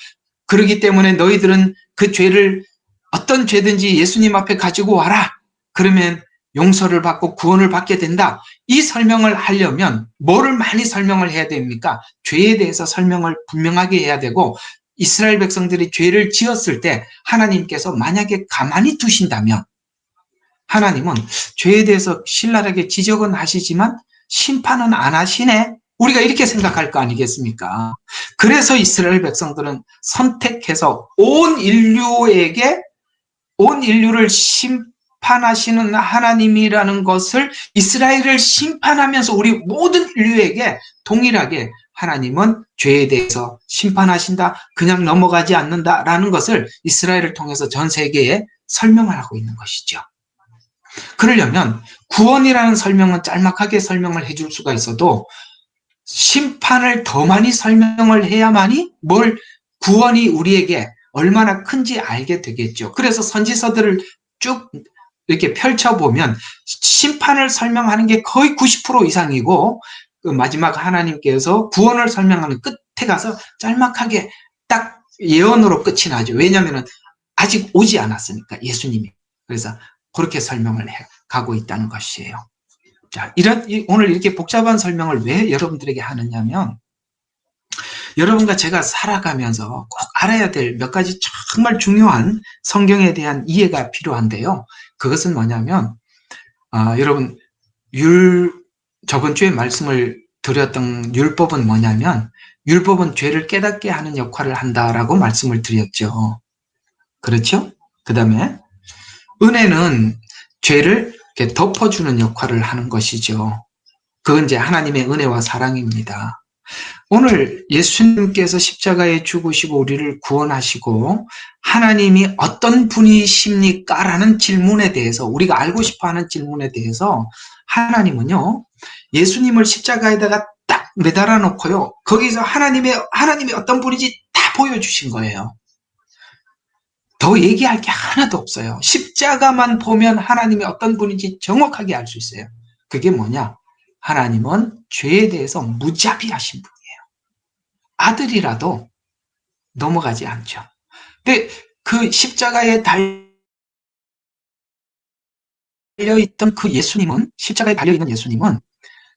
그렇기 때문에 너희들은 그 죄를 어떤 죄든지 예수님 앞에 가지고 와라. 그러면 용서를 받고 구원을 받게 된다. 이 설명을 하려면 뭐를 많이 설명을 해야 됩니까? 죄에 대해서 설명을 분명하게 해야 되고 이스라엘 백성들이 죄를 지었을 때 하나님께서 만약에 가만히 두신다면 하나님은 죄에 대해서 신랄하게 지적은 하시지만 심판은 안 하시네. 우리가 이렇게 생각할 거 아니겠습니까? 그래서 이스라엘 백성들은 선택해서 온 인류를 심판하시는 하나님이라는 것을 이스라엘을 심판하면서 우리 모든 인류에게 동일하게 하나님은 죄에 대해서 심판하신다, 그냥 넘어가지 않는다라는 것을 이스라엘을 통해서 전 세계에 설명을 하고 있는 것이죠. 그러려면 구원이라는 설명은 짤막하게 설명을 해줄 수가 있어도 심판을 더 많이 설명을 해야만이 구원이 우리에게 얼마나 큰지 알게 되겠죠. 그래서 선지서들을 쭉 이렇게 펼쳐보면 심판을 설명하는 게 거의 90% 이상이고 그 마지막 하나님께서 구원을 설명하는 끝에 가서 짤막하게 딱 예언으로 끝이 나죠. 왜냐하면 아직 오지 않았으니까 예수님이. 그래서 그렇게 설명을 해 가고 있다는 것이에요. 자, 오늘 이렇게 복잡한 설명을 왜 여러분들에게 하느냐면 여러분과 제가 살아가면서 꼭 알아야 될 몇 가지 정말 중요한 성경에 대한 이해가 필요한데요. 그것은 뭐냐면 여러분 저번 주에 말씀을 드렸던 율법은 뭐냐면 율법은 죄를 깨닫게 하는 역할을 한다라고 말씀을 드렸죠. 그렇죠? 그 다음에 은혜는 죄를 이렇게 덮어주는 역할을 하는 것이죠. 그건 이제 하나님의 은혜와 사랑입니다. 오늘 예수님께서 십자가에 죽으시고 우리를 구원하시고 하나님이 어떤 분이십니까? 라는 질문에 대해서 우리가 알고 싶어하는 질문에 대해서 하나님은요. 예수님을 십자가에다가 딱 매달아 놓고요. 거기서 하나님이 어떤 분인지 다 보여주신 거예요. 더 얘기할 게 하나도 없어요. 십자가만 보면 하나님이 어떤 분인지 정확하게 알 수 있어요. 그게 뭐냐? 하나님은 죄에 대해서 무자비하신 분이에요. 아들이라도 넘어가지 않죠. 근데 그 십자가에 달려있던 그 예수님은, 십자가에 달려있는 예수님은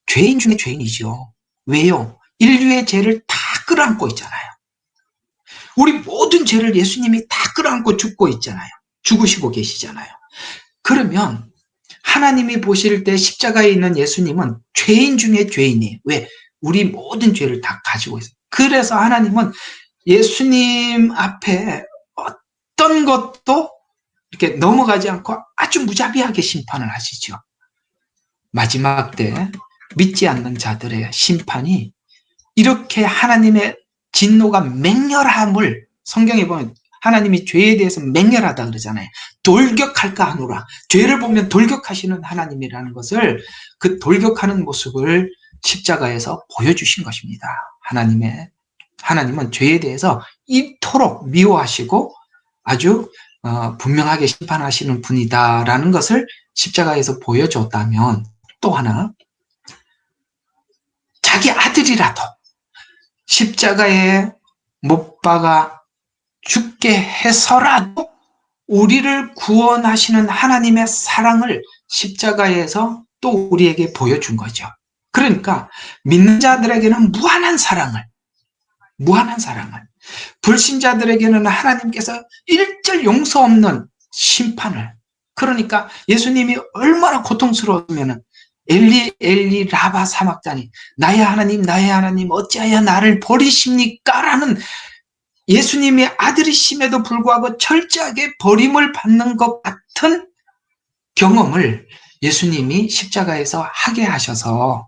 죄인 중에 죄인이죠. 왜요? 인류의 죄를 다 끌어안고 있잖아요. 우리 모든 죄를 예수님이 다 끌어안고 죽고 있잖아요. 죽으시고 계시잖아요. 그러면 하나님이 보실 때 십자가에 있는 예수님은 죄인 중에 죄인이에요. 왜? 우리 모든 죄를 다 가지고 있어요. 그래서 하나님은 예수님 앞에 어떤 것도 이렇게 넘어가지 않고 아주 무자비하게 심판을 하시죠. 마지막 때 믿지 않는 자들의 심판이 이렇게 하나님의 진노가 맹렬함을 성경에 보면 하나님이 죄에 대해서 맹렬하다 그러잖아요. 돌격할까 하노라. 죄를 보면 돌격하시는 하나님이라는 것을, 그 돌격하는 모습을 십자가에서 보여주신 것입니다. 하나님은 죄에 대해서 이토록 미워하시고 아주 분명하게 심판하시는 분이다라는 것을 십자가에서 보여줬다면, 또 하나, 자기 아들이라도 십자가에 못 박아 죽게 해서라도 우리를 구원하시는 하나님의 사랑을 십자가에서 또 우리에게 보여준 거죠. 그러니까 믿는 자들에게는 무한한 사랑을, 불신자들에게는 하나님께서 일절 용서 없는 심판을, 그러니까 예수님이 얼마나 고통스러웠으면 엘리 엘리 라바 사막자니 나의 하나님 어찌하여 나를 버리십니까? 라는 예수님의 아들이심에도 불구하고 철저하게 버림을 받는 것 같은 경험을 예수님이 십자가에서 하게 하셔서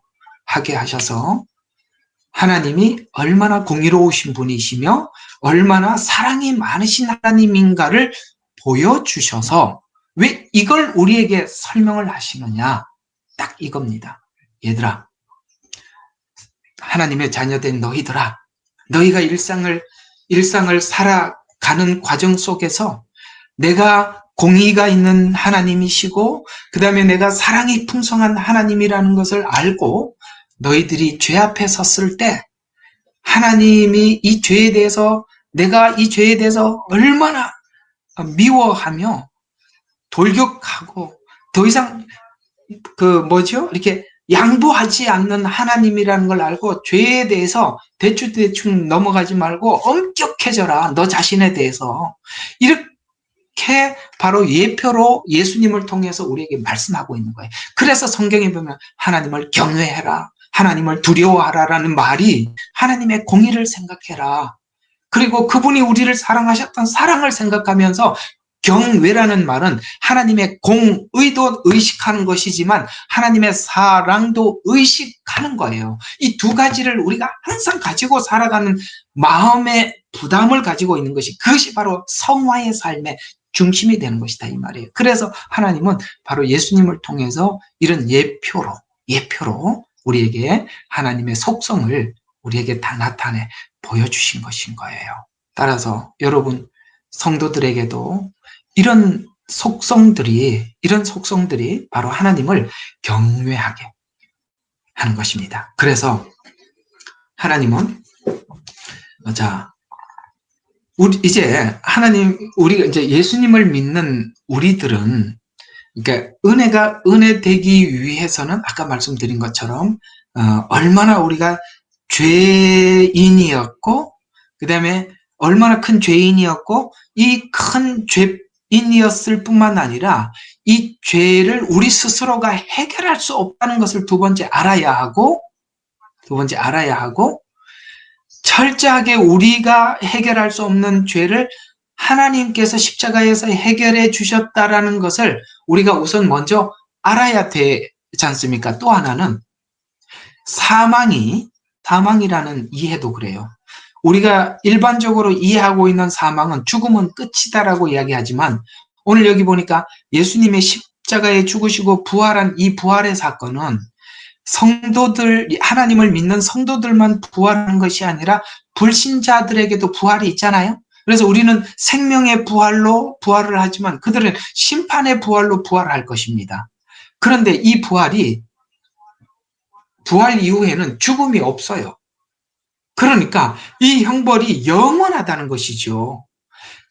하나님이 얼마나 공의로우신 분이시며 얼마나 사랑이 많으신 하나님인가를 보여주셔서, 왜 이걸 우리에게 설명을 하시느냐, 딱 이겁니다. 얘들아, 하나님의 자녀된 너희들아, 너희가 일상을 살아가는 과정 속에서 내가 공의가 있는 하나님이시고 그 다음에 내가 사랑이 풍성한 하나님이라는 것을 알고 너희들이 죄 앞에 섰을 때 하나님이 이 죄에 대해서, 내가 이 죄에 대해서 얼마나 미워하며 돌격하고 더 이상 이렇게 양보하지 않는 하나님이라는 걸 알고 죄에 대해서 대충 넘어가지 말고 엄격해져라, 너 자신에 대해서. 이렇게 바로 예표로 예수님을 통해서 우리에게 말씀하고 있는 거예요. 그래서 성경에 보면 하나님을 경외해라, 하나님을 두려워하라라는 말이 하나님의 공의를 생각해라, 그리고 그분이 우리를 사랑하셨던 사랑을 생각하면서, 경외라는 말은 하나님의 공의도 의식하는 것이지만 하나님의 사랑도 의식하는 거예요. 이 두 가지를 우리가 항상 가지고 살아가는 마음의 부담을 가지고 있는 것이, 그것이 바로 성화의 삶의 중심이 되는 것이다, 이 말이에요. 그래서 하나님은 바로 예수님을 통해서 이런 예표로 우리에게 하나님의 속성을 우리에게 다 나타내 보여주신 것인 거예요. 따라서 여러분 성도들에게도 이런 속성들이 바로 하나님을 경외하게 하는 것입니다. 그래서 하나님은, 우리가 이제 예수님을 믿는 우리들은, 그러니까 은혜 되기 위해서는 아까 말씀드린 것처럼 얼마나 우리가 죄인이었고, 그 다음에 얼마나 큰 죄인이었고, 이 큰 죄인이었을 뿐만 아니라 이 죄를 우리 스스로가 해결할 수 없다는 것을 두 번째 알아야 하고, 철저하게 우리가 해결할 수 없는 죄를 하나님께서 십자가에서 해결해 주셨다라는 것을 우리가 우선 먼저 알아야 되지 않습니까? 또 하나는 사망이라는 이해도 그래요. 우리가 일반적으로 이해하고 있는 사망은 죽음은 끝이다라고 이야기하지만, 오늘 여기 보니까 예수님의 십자가에 죽으시고 부활한 이 부활의 사건은 하나님을 믿는 성도들만 부활하는 것이 아니라 불신자들에게도 부활이 있잖아요. 그래서 우리는 생명의 부활로 부활을 하지만 그들은 심판의 부활로 부활할 것입니다. 그런데 이 부활 이후에는 죽음이 없어요. 그러니까 이 형벌이 영원하다는 것이죠.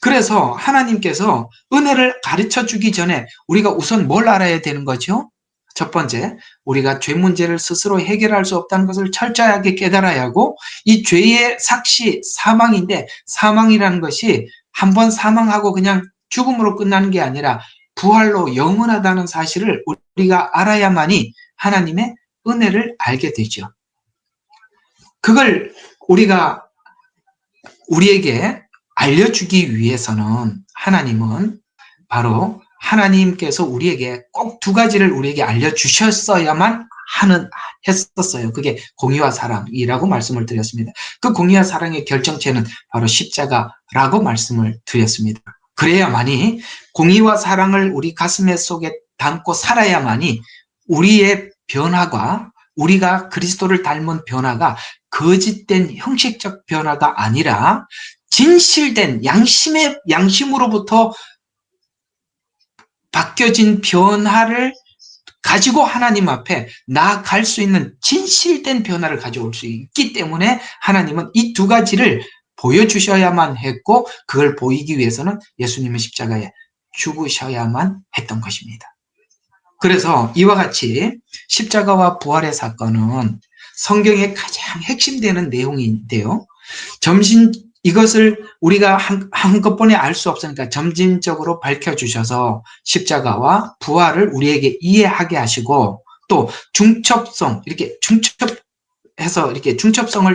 그래서 하나님께서 은혜를 가르쳐 주기 전에 우리가 우선 뭘 알아야 되는 거죠? 첫 번째, 우리가 죄 문제를 스스로 해결할 수 없다는 것을 철저하게 깨달아야 하고, 이 죄의 삭시 사망인데, 사망이라는 것이 한번 사망하고 그냥 죽음으로 끝나는 게 아니라 부활로 영원하다는 사실을 우리가 알아야만이 하나님의 은혜를 알게 되죠. 그걸 우리에게 알려주기 위해서는 하나님은 바로 하나님께서 우리에게 꼭 두 가지를 우리에게 알려주셨어야만 했었어요. 그게 공의와 사랑이라고 말씀을 드렸습니다. 그 공의와 사랑의 결정체는 바로 십자가라고 말씀을 드렸습니다. 그래야만이 공의와 사랑을 우리 가슴 속에 담고 살아야만이 우리의 변화가, 우리가 그리스도를 닮은 변화가 거짓된 형식적 변화가 아니라 진실된 양심으로부터 바뀌어진 변화를 가지고 하나님 앞에 나아갈 수 있는 진실된 변화를 가져올 수 있기 때문에 하나님은 이 두 가지를 보여주셔야만 했고, 그걸 보이기 위해서는 예수님의 십자가에 죽으셔야만 했던 것입니다. 그래서 이와 같이 십자가와 부활의 사건은 성경의 가장 핵심되는 내용인데요. 이것을 우리가 한꺼번에 알 수 없으니까 점진적으로 밝혀주셔서 십자가와 부활을 우리에게 이해하게 하시고, 또 중첩성을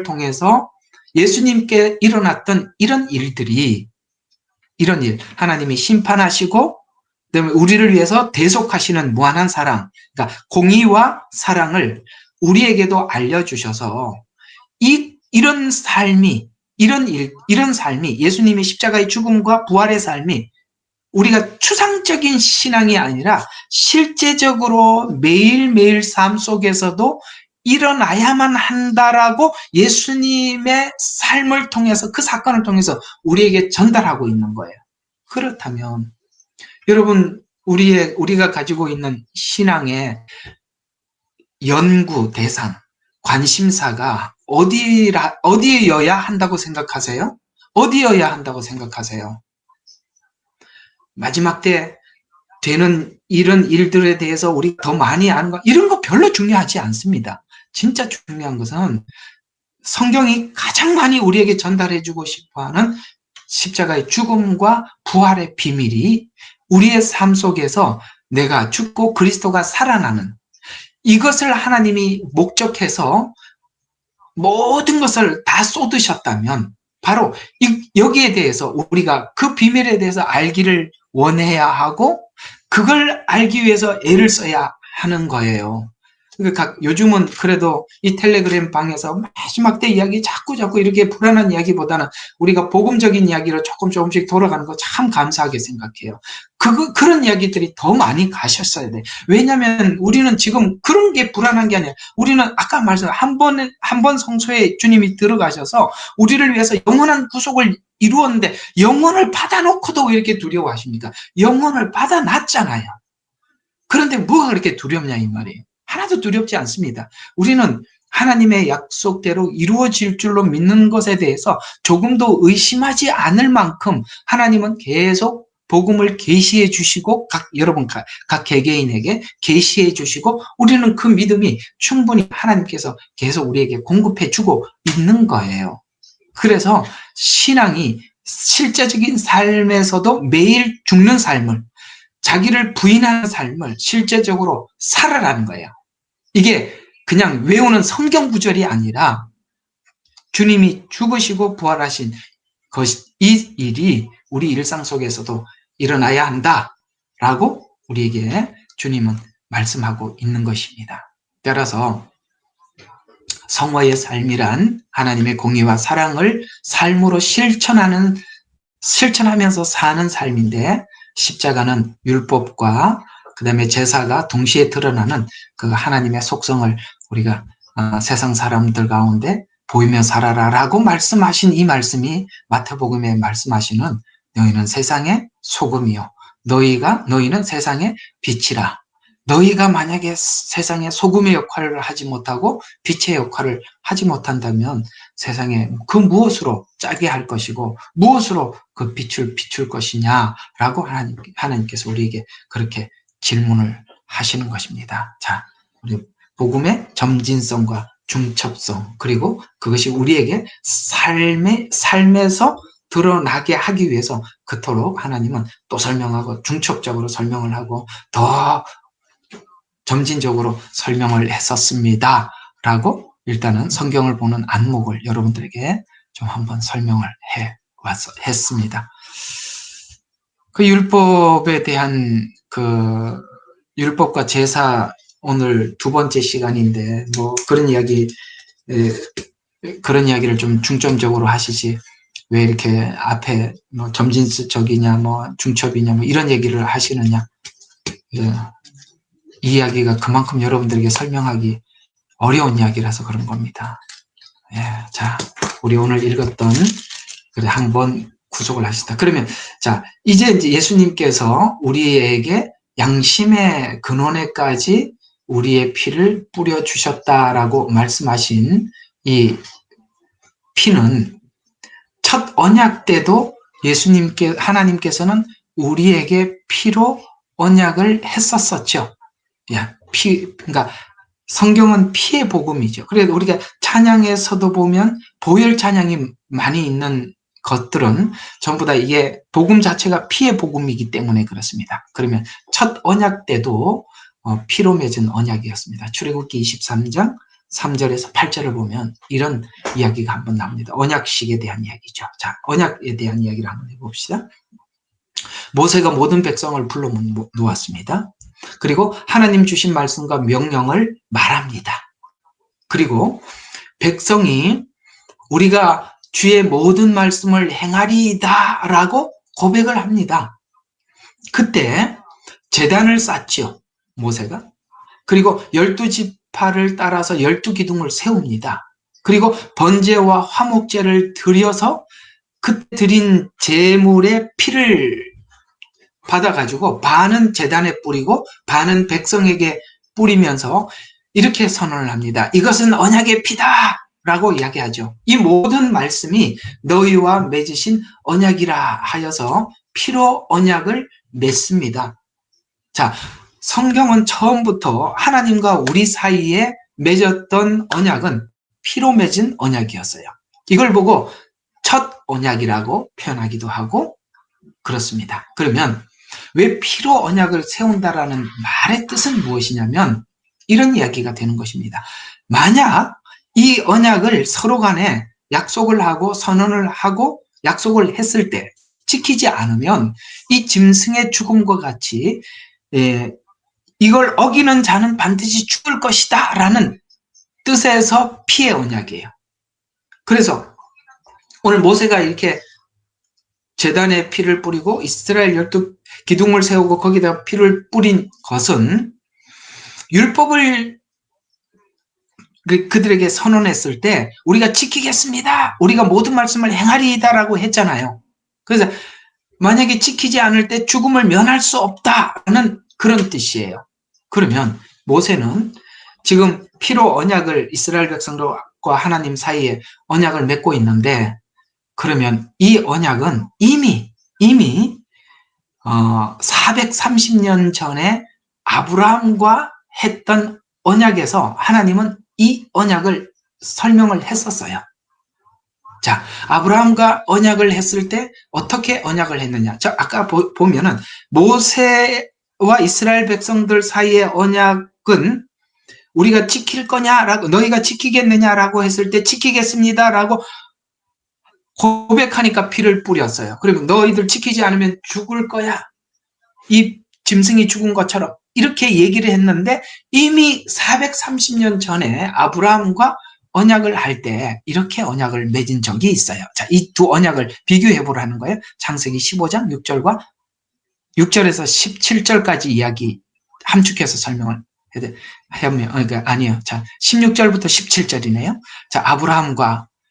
통해서 예수님께 일어났던 이런 일, 하나님이 심판하시고, 그다음에 우리를 위해서 대속하시는 무한한 사랑, 그러니까 공의와 사랑을 우리에게도 알려주셔서 이런 삶이 예수님의 십자가의 죽음과 부활의 삶이 우리가 추상적인 신앙이 아니라 실제적으로 매일매일 삶 속에서도 일어나야만 한다라고 예수님의 삶을 통해서, 그 사건을 통해서 우리에게 전달하고 있는 거예요. 그렇다면 여러분, 우리가 가지고 있는 신앙의 연구 대상, 관심사가 어디여야 한다고 생각하세요? 어디여야 한다고 생각하세요? 마지막 때 되는 이런 일들에 대해서 우리가 더 많이 아는 거, 이런 거 별로 중요하지 않습니다. 진짜 중요한 것은 성경이 가장 많이 우리에게 전달해주고 싶어하는 십자가의 죽음과 부활의 비밀이 우리의 삶 속에서 내가 죽고 그리스도가 살아나는, 이것을 하나님이 목적해서 모든 것을 다 쏟으셨다면 바로 여기에 대해서 우리가 그 비밀에 대해서 알기를 원해야 하고, 그걸 알기 위해서 애를 써야 하는 거예요. 요즘은 그래도 이 텔레그램 방에서 마지막 때 이야기 자꾸 이렇게 불안한 이야기보다는 우리가 복음적인 이야기로 조금씩 돌아가는 거 참 감사하게 생각해요. 그런 이야기들이 더 많이 가셨어야 돼. 왜냐하면 우리는 지금 그런 게 불안한 게 아니라, 우리는 아까 말씀한 한 번 성소에 주님이 들어가셔서 우리를 위해서 영원한 구속을 이루었는데, 영원을 받아놓고도 왜 이렇게 두려워하십니까? 영원을 받아놨잖아요. 그런데 뭐가 그렇게 두렵냐 이 말이에요. 하나도 두렵지 않습니다. 우리는 하나님의 약속대로 이루어질 줄로 믿는 것에 대해서 조금도 의심하지 않을 만큼 하나님은 계속 복음을 계시해 주시고, 여러분 각 개개인에게 계시해 주시고, 우리는 그 믿음이 충분히 하나님께서 계속 우리에게 공급해 주고 있는 거예요. 그래서 신앙이 실제적인 삶에서도 매일 죽는 삶을, 자기를 부인하는 삶을 실제적으로 살아라는 거예요. 이게 그냥 외우는 성경 구절이 아니라 주님이 죽으시고 부활하신 이 일이 우리 일상 속에서도 일어나야 한다라고 우리에게 주님은 말씀하고 있는 것입니다. 따라서 성화의 삶이란 하나님의 공의와 사랑을 삶으로 실천하면서 사는 삶인데, 십자가는 율법과 그 다음에 제사가 동시에 드러나는 그 하나님의 속성을 우리가 세상 사람들 가운데 보이며 살아라라고 말씀하신 이 말씀이 마태복음에 말씀하시는, 너희는 세상의 소금이요 너희는 세상의 빛이라. 너희가 만약에 세상에 소금의 역할을 하지 못하고 빛의 역할을 하지 못한다면 세상에 그 무엇으로 짜게 할 것이고 무엇으로 그 빛을 비출 것이냐라고 하나님께서 우리에게 그렇게 질문을 하시는 것입니다. 자, 우리 복음의 점진성과 중첩성, 그리고 그것이 우리에게 삶에서 드러나게 하기 위해서 그토록 하나님은 또 설명하고 중첩적으로 설명을 하고 더 점진적으로 설명을 했었습니다. 라고 일단은 성경을 보는 안목을 여러분들에게 좀 한번 설명을 했습니다. 그 율법에 대한 율법과 제사 오늘 두 번째 시간인데 뭐 그런 이야기를 좀 중점적으로 하시지 왜 이렇게 앞에 뭐 점진적이냐 뭐 중첩이냐 뭐 이런 얘기를 하시느냐. 예, 이 이야기가 그만큼 여러분들에게 설명하기 어려운 이야기라서 그런 겁니다. 예, 자, 우리 오늘 읽었던 그래 한번 구속을 하시다. 그러면 자 이제 예수님께서 우리에게 양심의 근원에까지 우리의 피를 뿌려 주셨다라고 말씀하신 이 피는 첫 언약 때도 하나님께서는 우리에게 피로 언약을 했었었죠. 야, 그러니까 성경은 피의 복음이죠. 그래서 우리가 찬양에서도 보면 보혈 찬양이 많이 있는 것들은 전부 다 이게 복음 자체가 피의 복음이기 때문에 그렇습니다. 그러면 첫 언약 때도 피로 맺은 언약이었습니다. 출애굽기 23장 3절에서 8절을 보면 이런 이야기가 한번 나옵니다. 언약식에 대한 이야기죠. 자, 언약에 대한 이야기를 한번 해봅시다. 모세가 모든 백성을 불러 놓았습니다. 그리고 하나님 주신 말씀과 명령을 말합니다. 그리고 백성이 우리가 주의 모든 말씀을 행하리이다 라고 고백을 합니다. 그때 제단을 쌓죠. 모세가. 그리고 12지파를 따라서 12기둥을 세웁니다. 그리고 번제와 화목제를 드려서 그때 드린 제물의 피를 받아가지고 반은 제단에 뿌리고 반은 백성에게 뿌리면서 이렇게 선언을 합니다. 이것은 언약의 피다 라고 이야기하죠. 이 모든 말씀이 너희와 맺으신 언약이라 하여서 피로 언약을 맺습니다. 자, 성경은 처음부터 하나님과 우리 사이에 맺었던 언약은 피로 맺은 언약이었어요. 이걸 보고 첫 언약이라고 표현하기도 하고 그렇습니다. 그러면 왜 피로 언약을 세운다라는 말의 뜻은 무엇이냐면 이런 이야기가 되는 것입니다. 만약 이 언약을 서로 간에 약속을 하고 선언을 하고 약속을 했을 때 지키지 않으면 이 짐승의 죽음과 같이 이걸 어기는 자는 반드시 죽을 것이다 라는 뜻에서 피의 언약이에요. 그래서 오늘 모세가 이렇게 제단에 피를 뿌리고 이스라엘 12기둥을 세우고 거기다 피를 뿌린 것은 율법을 그들에게 선언했을 때 우리가 지키겠습니다. 우리가 모든 말씀을 행하리이다 라고 했잖아요. 그래서 만약에 지키지 않을 때 죽음을 면할 수 없다는 그런 뜻이에요. 그러면 모세는 지금 피로 언약을 이스라엘 백성과 하나님 사이에 언약을 맺고 있는데 그러면 이 언약은 이미 430년 전에 아브라함과 했던 언약에서 하나님은 이 언약을 설명을 했었어요. 자, 아브라함과 언약을 했을 때 어떻게 언약을 했느냐? 자, 아까 보면은 모세와 이스라엘 백성들 사이의 언약은 우리가 지킬 거냐라고 너희가 지키겠느냐라고 했을 때 지키겠습니다라고 고백하니까 피를 뿌렸어요. 그리고 너희들 지키지 않으면 죽을 거야. 이 짐승이 죽은 것처럼 이렇게 얘기를 했는데 이미 430년 전에 아브라함과 언약을 할 때 이렇게 언약을 맺은 적이 있어요. 자, 이 두 언약을 비교해 보라는 거예요. 창세기 15장 6절과 6절에서 17절까지 이야기 함축해서 설명을 하면 그러니까 아니요. 자, 16절부터 17절이네요. 자,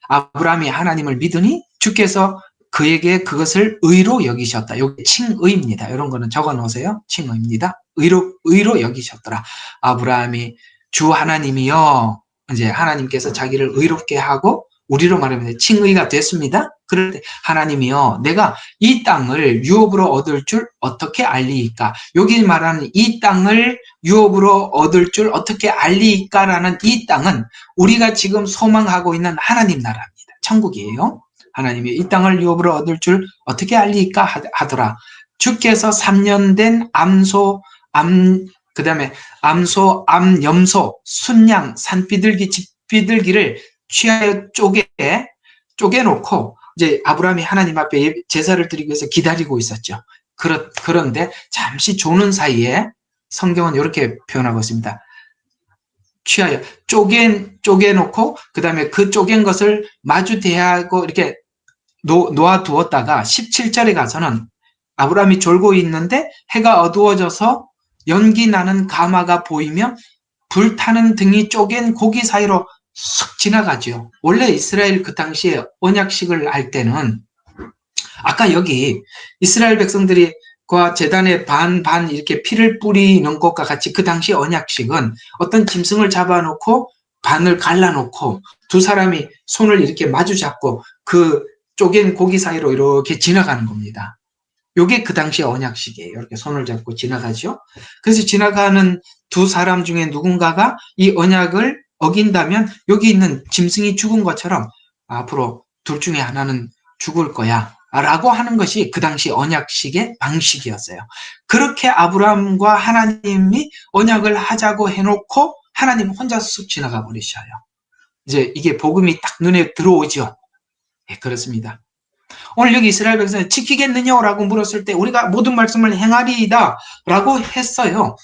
아브라함이 하나님을 믿으니 주께서 그에게 그것을 의로 여기셨다. 여기 칭의입니다. 이런 거는 적어 놓으세요. 칭의입니다. 의로 여기셨더라. 아브라함이 주 하나님이여, 이제 하나님께서 자기를 의롭게 하고 우리로 말하면 칭의가 됐습니다. 그럴 때 하나님이여, 내가 이 땅을 유업으로 얻을 줄 어떻게 알리이까? 여기 말하는 이 땅을 유업으로 얻을 줄 어떻게 알리이까라는 이 땅은 우리가 지금 소망하고 있는 하나님 나라입니다. 천국이에요. 하나님이 이 땅을 유업으로 얻을 줄 어떻게 알리이까 하더라. 주께서 3년 된 그다음에 염소, 순양, 산비둘기, 집비둘기를 취하여 쪼개놓고 이제 아브라함이 하나님 앞에 제사를 드리기 위해서 기다리고 있었죠. 그런데 잠시 조는 사이에 성경은 이렇게 표현하고 있습니다. 취하여 쪼개놓고 그 다음에 그 쪼갠 것을 마주 대하고 이렇게 놓아두었다가 17절에 가서는 아브라함이 졸고 있는데 해가 어두워져서 연기 나는 가마가 보이며 불타는 등이 쪼갠 고기 사이로 쑥 지나가죠. 원래 이스라엘 그 당시에 언약식을 할 때는 아까 여기 이스라엘 백성들이 과 제단에 반 이렇게 피를 뿌리는 것과 같이 그 당시 언약식은 어떤 짐승을 잡아놓고 반을 갈라놓고 두 사람이 손을 이렇게 마주 잡고 그 쪼갠 고기 사이로 이렇게 지나가는 겁니다. 요게 그 당시 언약식이에요. 이렇게 손을 잡고 지나가죠. 그래서 지나가는 두 사람 중에 누군가가 이 언약을 어긴다면 여기 있는 짐승이 죽은 것처럼 앞으로 둘 중에 하나는 죽을 거야 라고 하는 것이 그 당시 언약식의 방식이었어요. 그렇게 아브라함과 하나님이 언약을 하자고 해놓고 하나님 혼자 쑥 지나가 버리셔요. 이제 이게 복음이 딱 눈에 들어오죠. 네, 그렇습니다. 오늘 여기 이스라엘 백성이 지키겠느냐라고 물었을 때 우리가 모든 말씀을 행하리이다 라고 했어요.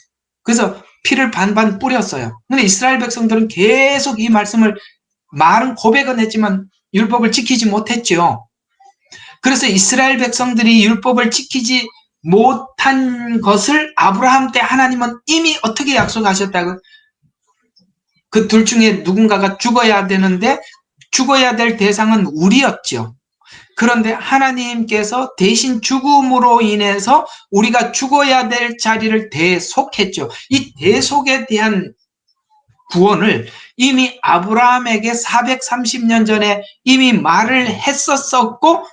그래서 피를 반반 뿌렸어요. 근데 이스라엘 백성들은 계속 이 말씀을 말은 고백은 했지만 율법을 지키지 못했죠. 그래서 이스라엘 백성들이 율법을 지키지 못한 것을 아브라함 때 하나님은 이미 어떻게 약속하셨다고? 그 둘 중에 누군가가 죽어야 되는데 죽어야 될 대상은 우리였죠. 그런데 하나님께서 대신 죽음으로 인해서 우리가 죽어야 될 자리를 대속했죠. 이 대속에 대한 구원을 이미 아브라함에게 430년 전에 이미 말을 했었었고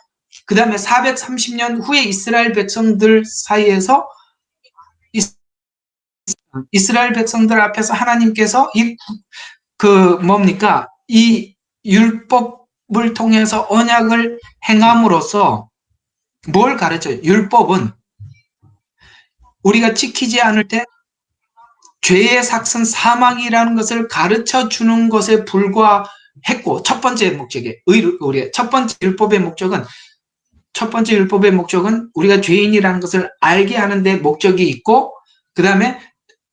그 다음에 430년 후에 이스라엘 백성들 사이에서 이스라엘 백성들 앞에서 하나님께서 이 율법을 통해서 언약을 행함으로써 뭘 가르쳐요? 율법은 우리가 지키지 않을 때 죄의 삭은 사망이라는 것을 가르쳐 주는 것에 불과했고 첫 번째 율법의 목적은 우리가 죄인이라는 것을 알게 하는 데 목적이 있고 그 다음에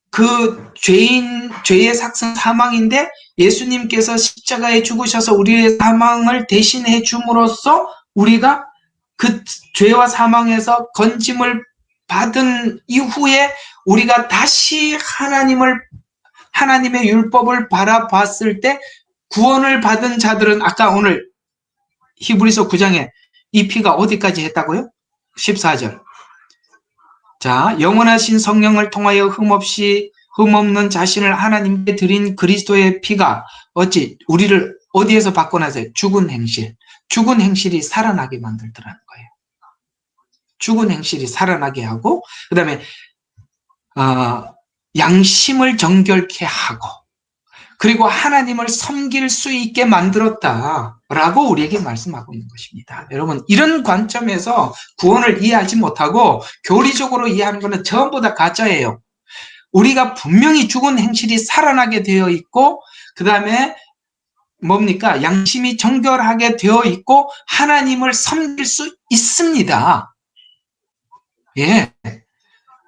그 죄의 삭은 사망인데 예수님께서 십자가에 죽으셔서 우리의 사망을 대신해 줌으로써 우리가 그 죄와 사망에서 건짐을 받은 이후에 우리가 다시 하나님의 율법을 바라봤을 때 구원을 받은 자들은 아까 오늘 히브리서 9장에 이 피가 어디까지 했다고요? 14절. 자, 영원하신 성령을 통하여 흠없는 자신을 하나님께 드린 그리스도의 피가 어찌 우리를 어디에서 바꿔놨어요? 죽은 행실이 살아나게 만들더라는 거예요. 죽은 행실이 살아나게 하고 그 다음에 양심을 정결케 하고 그리고 하나님을 섬길 수 있게 만들었다라고 우리에게 말씀하고 있는 것입니다. 여러분 이런 관점에서 구원을 이해하지 못하고 교리적으로 이해하는 것은 전부 다 가짜예요. 우리가 분명히 죽은 행실이 살아나게 되어 있고 그 다음에 양심이 정결하게 되어 있고 하나님을 섬길 수 있습니다. 예,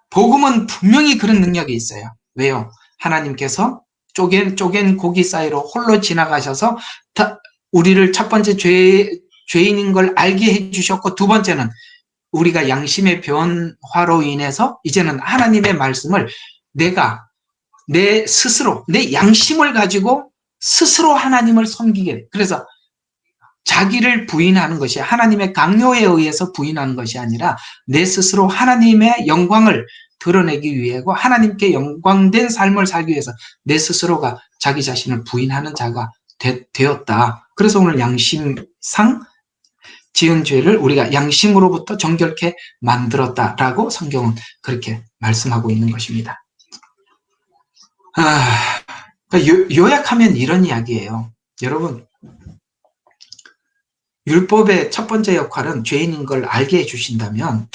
복음은 분명히 그런 능력이 있어요. 왜요? 하나님께서 쪼갠 고기 사이로 홀로 지나가셔서 우리를 첫 번째 죄인인 걸 알게 해주셨고 두 번째는 우리가 양심의 변화로 인해서 이제는 하나님의 말씀을 내가 내 양심을 가지고 스스로 하나님을 섬기게. 그래서 자기를 부인하는 것이 하나님의 강요에 의해서 부인하는 것이 아니라 내 스스로 하나님의 영광을 드러내기 위해고 하나님께 영광된 삶을 살기 위해서 내 스스로가 자기 자신을 부인하는 자가 되었다. 그래서 오늘 양심상 지은 죄를 우리가 양심으로부터 정결케 만들었다라고 성경은 그렇게 말씀하고 있는 것입니다. 요약하면 이런 이야기예요. 여러분, 율법의 첫 번째 역할은 죄인인 걸 알게 해주신다면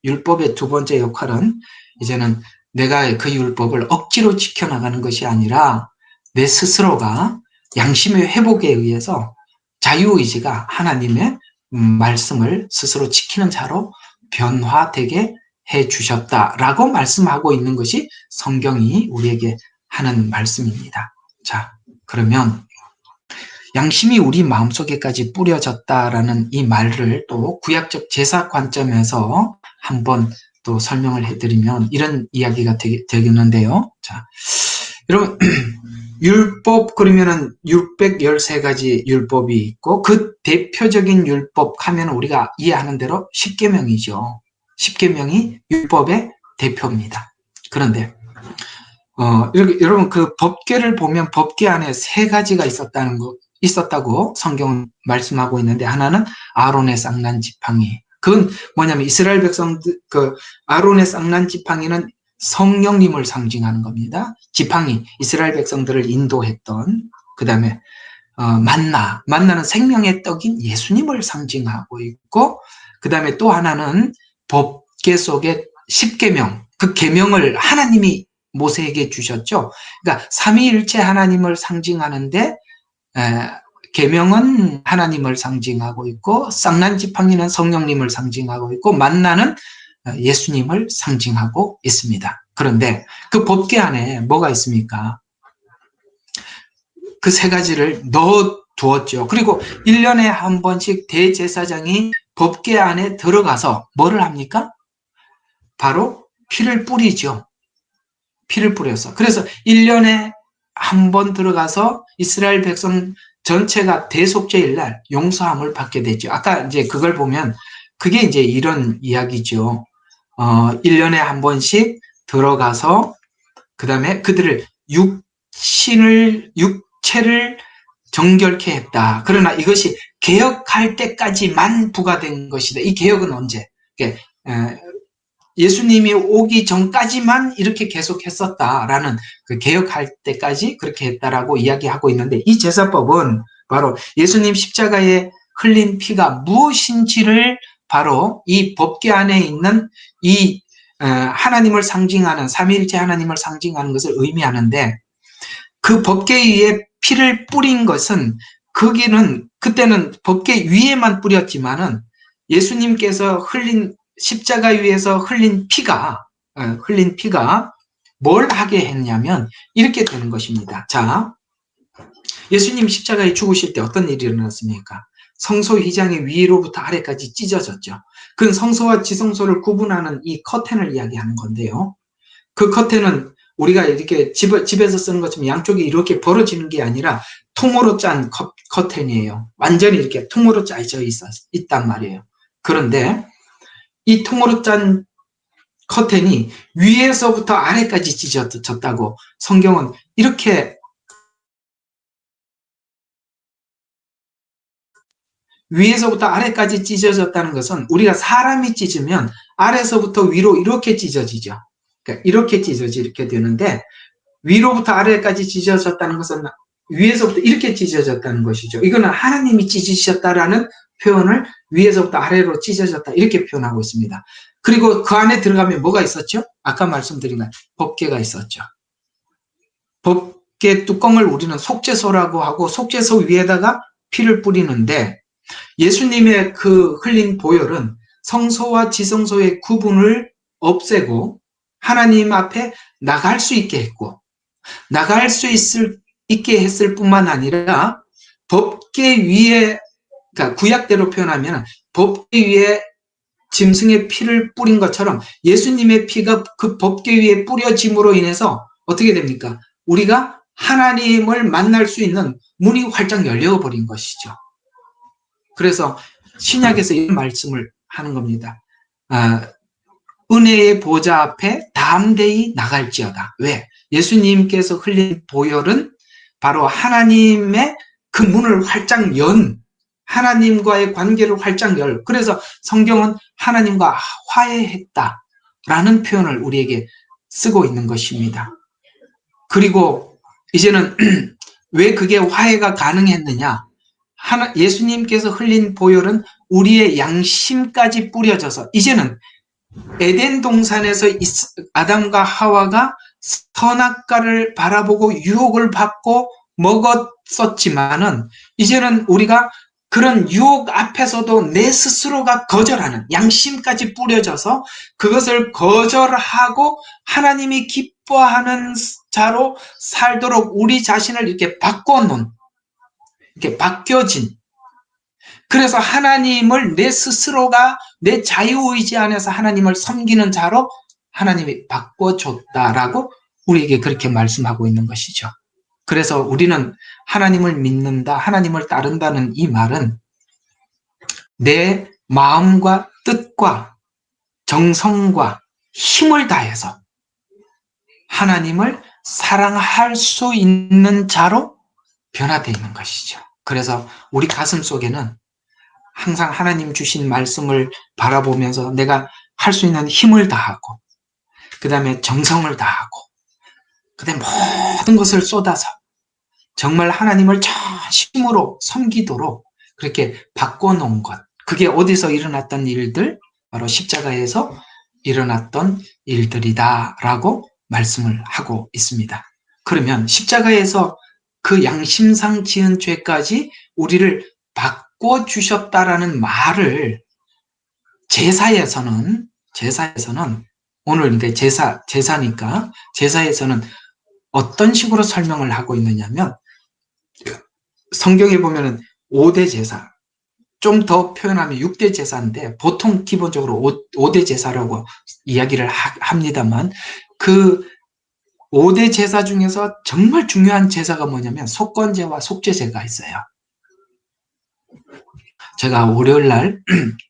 율법의 두 번째 역할은 이제는 내가 그 율법을 억지로 지켜나가는 것이 아니라 내 스스로가 양심의 회복에 의해서 자유의지가 하나님의 말씀을 스스로 지키는 자로 변화되게 해 주셨다라고 말씀하고 있는 것이 성경이 우리에게 하는 말씀입니다. 자, 그러면 양심이 우리 마음속에까지 뿌려졌다라는 이 말을 또 구약적 제사 관점에서 한번 또 설명을 해드리면 이런 이야기가 되겠는데요. 자, 여러분, 율법 그러면은 613가지 율법이 있고 그 대표적인 율법 하면 우리가 이해하는 대로 십계명이죠. 십계명이 율법의 대표입니다. 그런데 여러분 그 법궤를 보면 법궤 안에 3가지가 있었다고 성경은 말씀하고 있는데 하나는 아론의 쌍난 지팡이. 그건 뭐냐면 이스라엘 백성들 그 아론의 쌍난 지팡이는 성령님을 상징하는 겁니다. 지팡이 이스라엘 백성들을 인도했던 그다음에 만나는 생명의 떡인 예수님을 상징하고 있고 그다음에 또 하나는 법궤 속에 십계명 그 계명을 하나님이 모세에게 주셨죠. 그러니까 삼위일체 하나님을 상징하는데 계명은 하나님을 상징하고 있고 쌍난 지팡이는 성령님을 상징하고 있고 만나는 예수님을 상징하고 있습니다. 그런데 그 법궤 안에 뭐가 있습니까? 그 3가지를 넣어 두었죠. 그리고 1년에 한 번씩 대제사장이 법궤 안에 들어가서 뭐를 합니까? 바로 피를 뿌리죠. 피를 뿌려서. 그래서 1년에 한 번 들어가서 이스라엘 백성 전체가 대속죄일 날 용서함을 받게 되죠. 아까 이제 그걸 보면 그게 이제 이런 이야기죠. 1년에 한 번씩 들어가서 그 다음에 그들을 육체를 정결케 했다. 그러나 이것이 개혁할 때까지만 부과된 것이다. 이 개혁은 언제? 예수님이 오기 전까지만 이렇게 계속 했었다라는 그 개혁할 때까지 그렇게 했다라고 이야기하고 있는데 이 제사법은 바로 예수님 십자가에 흘린 피가 무엇인지를 바로 이 법궤 안에 있는 이 하나님을 상징하는 삼위일체 하나님을 상징하는 것을 의미하는데 그 법궤 위에 피를 뿌린 것은 그때는 법궤 위에만 뿌렸지만은 예수님께서 흘린 십자가 위에서 흘린 피가 뭘 하게 했냐면 이렇게 되는 것입니다. 자, 예수님 십자가에 죽으실 때 어떤 일이 일어났습니까? 성소 휘장이 위로부터 아래까지 찢어졌죠. 그건 성소와 지성소를 구분하는 이 커튼을 이야기하는 건데요. 그 커튼은 우리가 이렇게 집에서 쓰는 것처럼 양쪽이 이렇게 벌어지는 게 아니라 통으로 짠 커튼이에요. 완전히 이렇게 통으로 짜져 있단 말이에요. 그런데 이 통으로 짠 커튼이 위에서부터 아래까지 찢어졌다고 성경은 이렇게 위에서부터 아래까지 찢어졌다는 것은 우리가 사람이 찢으면 아래서부터 위로 이렇게 찢어지죠. 그러니까 이렇게 찢어지게 되는데 위로부터 아래까지 찢어졌다는 것은 위에서부터 이렇게 찢어졌다는 것이죠. 이거는 하나님이 찢으셨다라는 표현을 위에서부터 아래로 찢어졌다 이렇게 표현하고 있습니다. 그리고 그 안에 들어가면 뭐가 있었죠? 아까 말씀드린 것 법궤가 있었죠. 법궤 뚜껑을 우리는 속죄소라고 하고 속죄소 위에다가 피를 뿌리는데 예수님의 그 흘린 보혈은 성소와 지성소의 구분을 없애고 하나님 앞에 나갈 수 있게 했고 나갈 수 있게 했을 뿐만 아니라 법궤 위에 그러니까 구약대로 표현하면 법궤 위에 짐승의 피를 뿌린 것처럼 예수님의 피가 그 법궤 위에 뿌려짐으로 인해서 어떻게 됩니까? 우리가 하나님을 만날 수 있는 문이 활짝 열려버린 것이죠. 그래서 신약에서 이런 말씀을 하는 겁니다. 은혜의 보좌 앞에 담대히 나갈지어다. 왜? 예수님께서 흘린 보혈은 바로 하나님의 그 문을 활짝 연 하나님과의 관계를 활짝 열. 그래서 성경은 하나님과 화해했다라는 표현을 우리에게 쓰고 있는 것입니다. 그리고 이제는 왜 그게 화해가 가능했느냐? 예수님께서 흘린 보혈은 우리의 양심까지 뿌려져서 이제는 에덴 동산에서 아담과 하와가 선악과를 바라보고 유혹을 받고 먹었었지만은 이제는 우리가 그런 유혹 앞에서도 내 스스로가 거절하는, 양심까지 뿌려져서 그것을 거절하고 하나님이 기뻐하는 자로 살도록 우리 자신을 이렇게 바꿔놓은, 이렇게 바뀌어진, 그래서 하나님을 내 스스로가 내 자유의지 안에서 하나님을 섬기는 자로 하나님이 바꿔줬다라고 우리에게 그렇게 말씀하고 있는 것이죠. 그래서 우리는 하나님을 믿는다, 하나님을 따른다는 이 말은 내 마음과 뜻과 정성과 힘을 다해서 하나님을 사랑할 수 있는 자로 변화되어 있는 것이죠. 그래서 우리 가슴 속에는 항상 하나님 주신 말씀을 바라보면서 내가 할 수 있는 힘을 다하고, 그 다음에 정성을 다하고, 그 다음에 모든 것을 쏟아서 정말 하나님을 전심으로 섬기도록 그렇게 바꿔놓은 것. 그게 어디서 일어났던 일들? 바로 십자가에서 일어났던 일들이다라고 말씀을 하고 있습니다. 그러면 십자가에서 그 양심상 지은 죄까지 우리를 바꿔주셨다라는 말을 제사에서는 오늘 이제 제사니까 제사에서는 어떤 식으로 설명을 하고 있느냐면, 성경에 보면은 5대 제사, 좀 더 표현하면 6대 제사인데 보통 기본적으로 5대 제사라고 이야기를 합니다만, 그 5대 제사 중에서 정말 중요한 제사가 뭐냐면 속건제와 속죄제가 있어요. 제가 월요일 날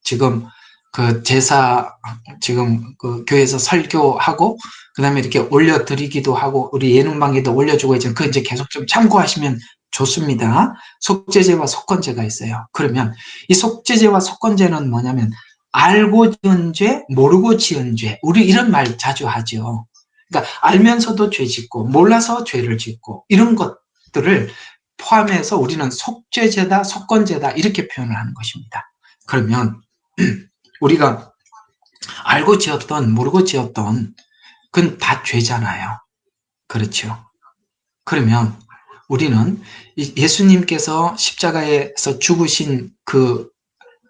지금 그 제사 지금 그 교회에서 설교하고 그다음에 이렇게 올려드리기도 하고 우리 예능방에도 올려주고 이제 그 이제 계속 좀 참고하시면 좋습니다. 속죄제와 속건제가 있어요. 그러면 이 속죄제와 속건제는 뭐냐면 알고 지은 죄, 모르고 지은 죄. 우리 이런 말 자주 하죠. 그러니까 알면서도 죄 짓고 몰라서 죄를 짓고 이런 것들을 포함해서 우리는 속죄제다, 속건제다 이렇게 표현을 하는 것입니다. 그러면 우리가 알고 지었던 모르고 지었던 그건 다 죄잖아요. 그렇죠. 그러면 우리는 예수님께서 십자가에서 죽으신 그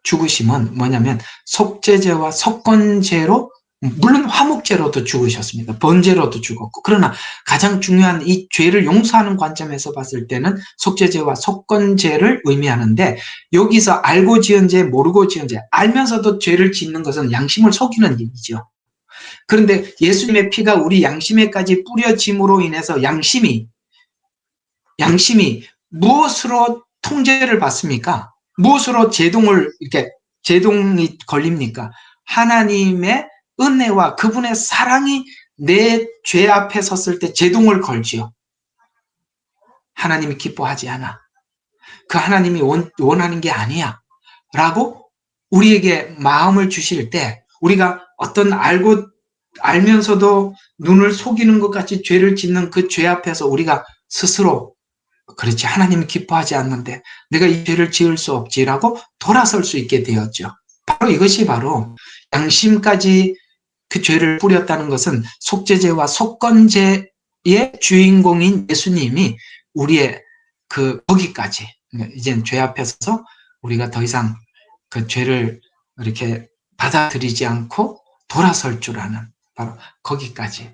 죽으심은 뭐냐면 속죄제와 속건제로, 물론 화목제로도 죽으셨습니다. 번제로도 죽었고, 그러나 가장 중요한 이 죄를 용서하는 관점에서 봤을 때는 속죄제와 속건제를 의미하는데, 여기서 알고 지은 죄, 모르고 지은 죄, 알면서도 죄를 짓는 것은 양심을 속이는 일이죠. 그런데 예수님의 피가 우리 양심에까지 뿌려짐으로 인해서 양심이 무엇으로 통제를 받습니까? 무엇으로 제동이 걸립니까? 하나님의 은혜와 그분의 사랑이 내 죄 앞에 섰을 때 제동을 걸지요. 하나님이 기뻐하지 않아. 그 하나님이 원하는 게 아니야. 라고 우리에게 마음을 주실 때, 우리가 어떤 알면서도 눈을 속이는 것 같이 죄를 짓는 그 죄 앞에서 우리가 스스로 그렇지, 하나님이 기뻐하지 않는데 내가 이 죄를 지을 수 없지라고 돌아설 수 있게 되었죠. 바로 이것이 바로 양심까지 그 죄를 뿌렸다는 것은 속죄제와 속건제의 주인공인 예수님이 우리의 거기까지, 이젠 죄 앞에서 우리가 더 이상 그 죄를 이렇게 받아들이지 않고 돌아설 줄 아는, 바로 거기까지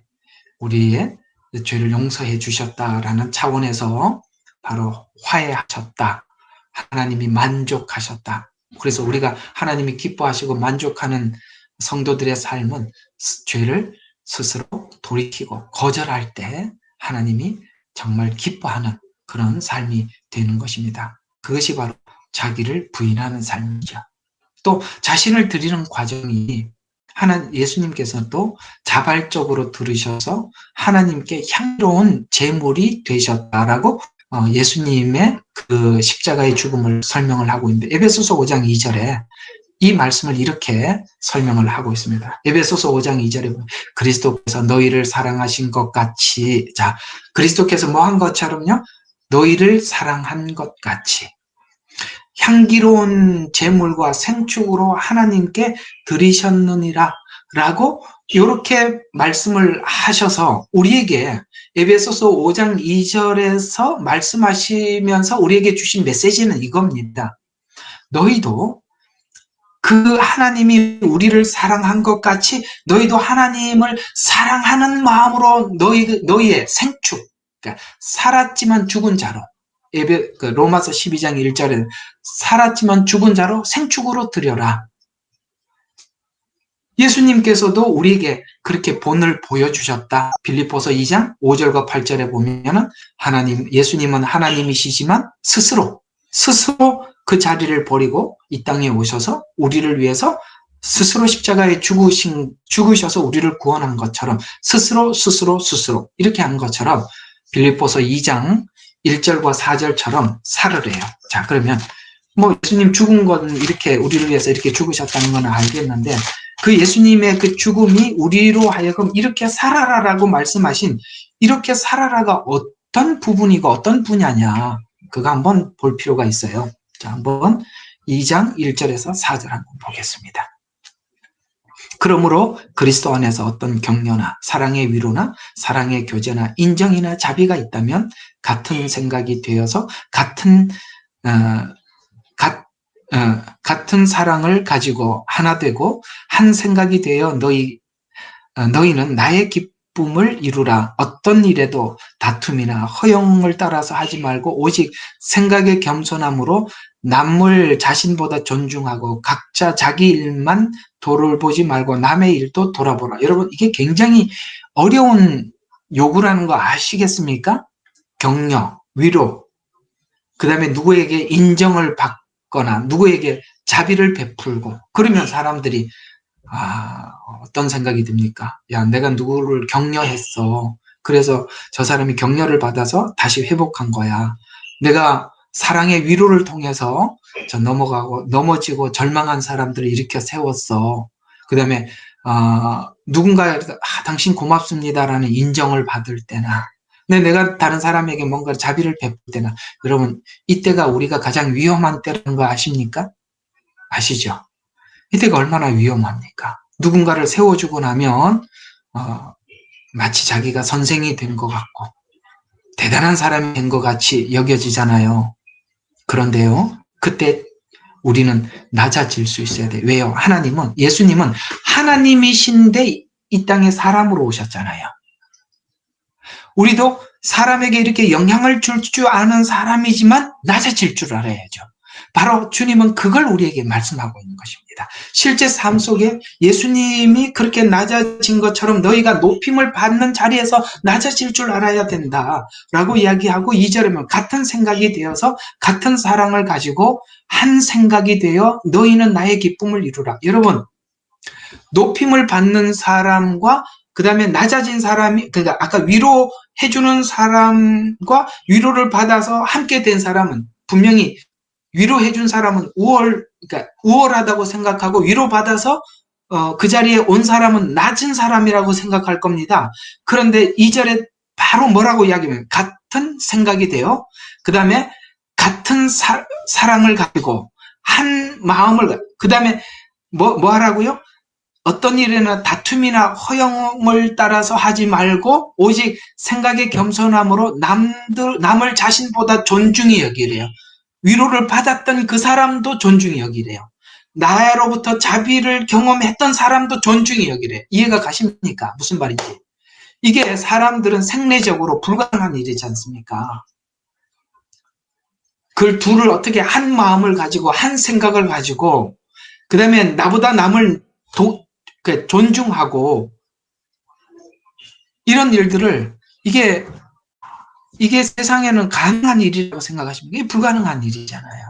우리의 죄를 용서해 주셨다라는 차원에서 바로 화해하셨다. 하나님이 만족하셨다. 그래서 우리가 하나님이 기뻐하시고 만족하는 성도들의 삶은 죄를 스스로 돌이키고 거절할 때 하나님이 정말 기뻐하는 그런 삶이 되는 것입니다. 그것이 바로 자기를 부인하는 삶이죠. 또 자신을 드리는 과정이 예수님께서 또 자발적으로 들으셔서 하나님께 향로운 제물이 되셨다라고 예수님의 그 십자가의 죽음을 설명을 하고 있는데, 에베소서 5장 2절에 이 말씀을 이렇게 설명을 하고 있습니다. 에베소서 5장 2절에 보면 그리스도께서 너희를 사랑하신 것 같이, 자, 그리스도께서 뭐 한 것처럼요? 너희를 사랑한 것 같이 향기로운 제물과 생축으로 하나님께 드리셨느니라 라고 이렇게 말씀을 하셔서 우리에게 에베소서 5장 2절에서 말씀하시면서 우리에게 주신 메시지는 이겁니다. 너희도 그 하나님이 우리를 사랑한 것 같이 너희도 하나님을 사랑하는 마음으로 너희의 생축, 그러니까 살았지만 죽은 자로, 로마서 12장 1절에 살았지만 죽은 자로 생축으로 드려라. 예수님께서도 우리에게 그렇게 본을 보여주셨다. 빌립보서 2장 5절과 8절에 보면은 예수님은 하나님이시지만 스스로 그 자리를 버리고 이 땅에 오셔서 우리를 위해서 스스로 십자가에 죽으셔서 우리를 구원한 것처럼 스스로 이렇게 한 것처럼 빌립보서 2장 1절과 4절처럼 살으래요. 자, 그러면 예수님 죽은 건 이렇게 우리를 위해서 이렇게 죽으셨다는 건 알겠는데 그 예수님의 그 죽음이 우리로 하여금 이렇게 살아라라고 말씀하신 이렇게 살아라가 어떤 부분이고 어떤 분야냐 그거 한번 볼 필요가 있어요. 자, 한번 2장 1절에서 4절 한번 보겠습니다. 그러므로 그리스도 안에서 어떤 격려나 사랑의 위로나 사랑의 교제나 인정이나 자비가 있다면 같은 생각이 되어서 같은 사랑을 가지고 하나 되고 한 생각이 되어 너희는 나의 기쁨을 이루라. 어떤 일에도 다툼이나 허영을 따라서 하지 말고 오직 생각의 겸손함으로 남을 자신보다 존중하고 각자 자기 일만 돌아보지 말고 남의 일도 돌아보라. 여러분 이게 굉장히 어려운 요구라는 거 아시겠습니까? 격려, 위로, 그 다음에 누구에게 인정을 받거나 누구에게 자비를 베풀고 그러면 사람들이 어떤 생각이 듭니까? 야, 내가 누구를 격려했어. 그래서 저 사람이 격려를 받아서 다시 회복한 거야. 내가 사랑의 위로를 통해서 넘어지고 절망한 사람들을 일으켜 세웠어. 그 다음에 누군가 당신 고맙습니다라는 인정을 받을 때나 내가 다른 사람에게 뭔가 자비를 베풀 때나 여러분 이때가 우리가 가장 위험한 때라는 거 아십니까? 아시죠? 이때가 얼마나 위험합니까? 누군가를 세워주고 나면 마치 자기가 선생이 된 것 같고 대단한 사람이 된 것 같이 여겨지잖아요. 그런데요, 그때 우리는 낮아질 수 있어야 돼요. 왜요? 예수님은 하나님이신데 이 땅에 사람으로 오셨잖아요. 우리도 사람에게 이렇게 영향을 줄 줄 아는 사람이지만 낮아질 줄 알아야죠. 바로 주님은 그걸 우리에게 말씀하고 있는 것입니다. 실제 삶 속에 예수님이 그렇게 낮아진 것처럼 너희가 높임을 받는 자리에서 낮아질 줄 알아야 된다라고 이야기하고 2절에는 같은 생각이 되어서 같은 사랑을 가지고 한 생각이 되어 너희는 나의 기쁨을 이루라. 여러분 높임을 받는 사람과 그 다음에 낮아진 사람이, 그러니까 아까 위로해주는 사람과 위로를 받아서 함께 된 사람은 분명히 위로해준 사람은 그러니까 우월하다고 생각하고 위로받아서 그 자리에 온 사람은 낮은 사람이라고 생각할 겁니다. 그런데 2절에 바로 뭐라고 이야기하면 같은 생각이 돼요. 그 다음에 같은 사랑을 가지고 한 마음을, 그 다음에 뭐 하라고요? 어떤 일에나 다툼이나 허영을 따라서 하지 말고 오직 생각의 겸손함으로 남을 자신보다 존중히 여기래요. 위로를 받았던 그 사람도 존중히 여기래요. 나로부터 자비를 경험했던 사람도 존중히 여기래요. 이해가 가십니까? 무슨 말인지. 이게 사람들은 생리적으로 불가능한 일이지 않습니까? 그 둘을 어떻게 한 마음을 가지고 한 생각을 가지고 그 다음에 나보다 남을 존중하고 이런 일들을 이게 세상에는 가능한 일이라고 생각하시면 이게 불가능한 일이잖아요.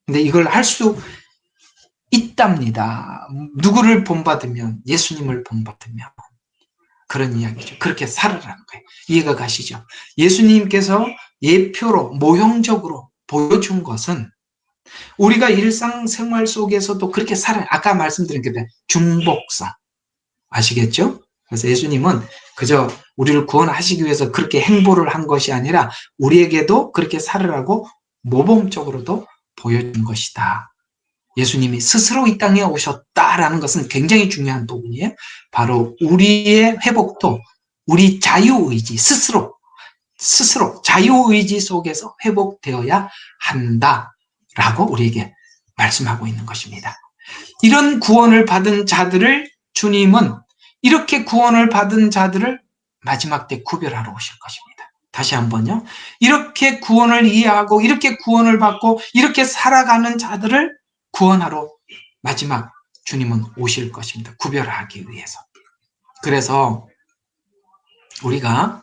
근데 이걸 할 수 있답니다. 누구를 본받으면 예수님을 본받으면 그런 이야기죠. 그렇게 살아라는 거예요. 이해가 가시죠? 예수님께서 예표로 모형적으로 보여준 것은 우리가 일상생활 속에서도 그렇게 살아요. 아까 말씀드린 게 중복성 아시겠죠? 그래서 예수님은 그저 우리를 구원하시기 위해서 그렇게 행보를 한 것이 아니라 우리에게도 그렇게 살으라고 모범적으로도 보여준 것이다. 예수님이 스스로 이 땅에 오셨다라는 것은 굉장히 중요한 부분이에요. 바로 우리의 회복도 우리 자유의지 스스로 자유의지 속에서 회복되어야 한다라고 우리에게 말씀하고 있는 것입니다. 이런 구원을 받은 자들을 주님은 이렇게 구원을 받은 자들을 마지막 때 구별하러 오실 것입니다. 다시 한번요. 이렇게 구원을 이해하고 이렇게 구원을 받고 이렇게 살아가는 자들을 구원하러 마지막 주님은 오실 것입니다. 구별하기 위해서. 그래서 우리가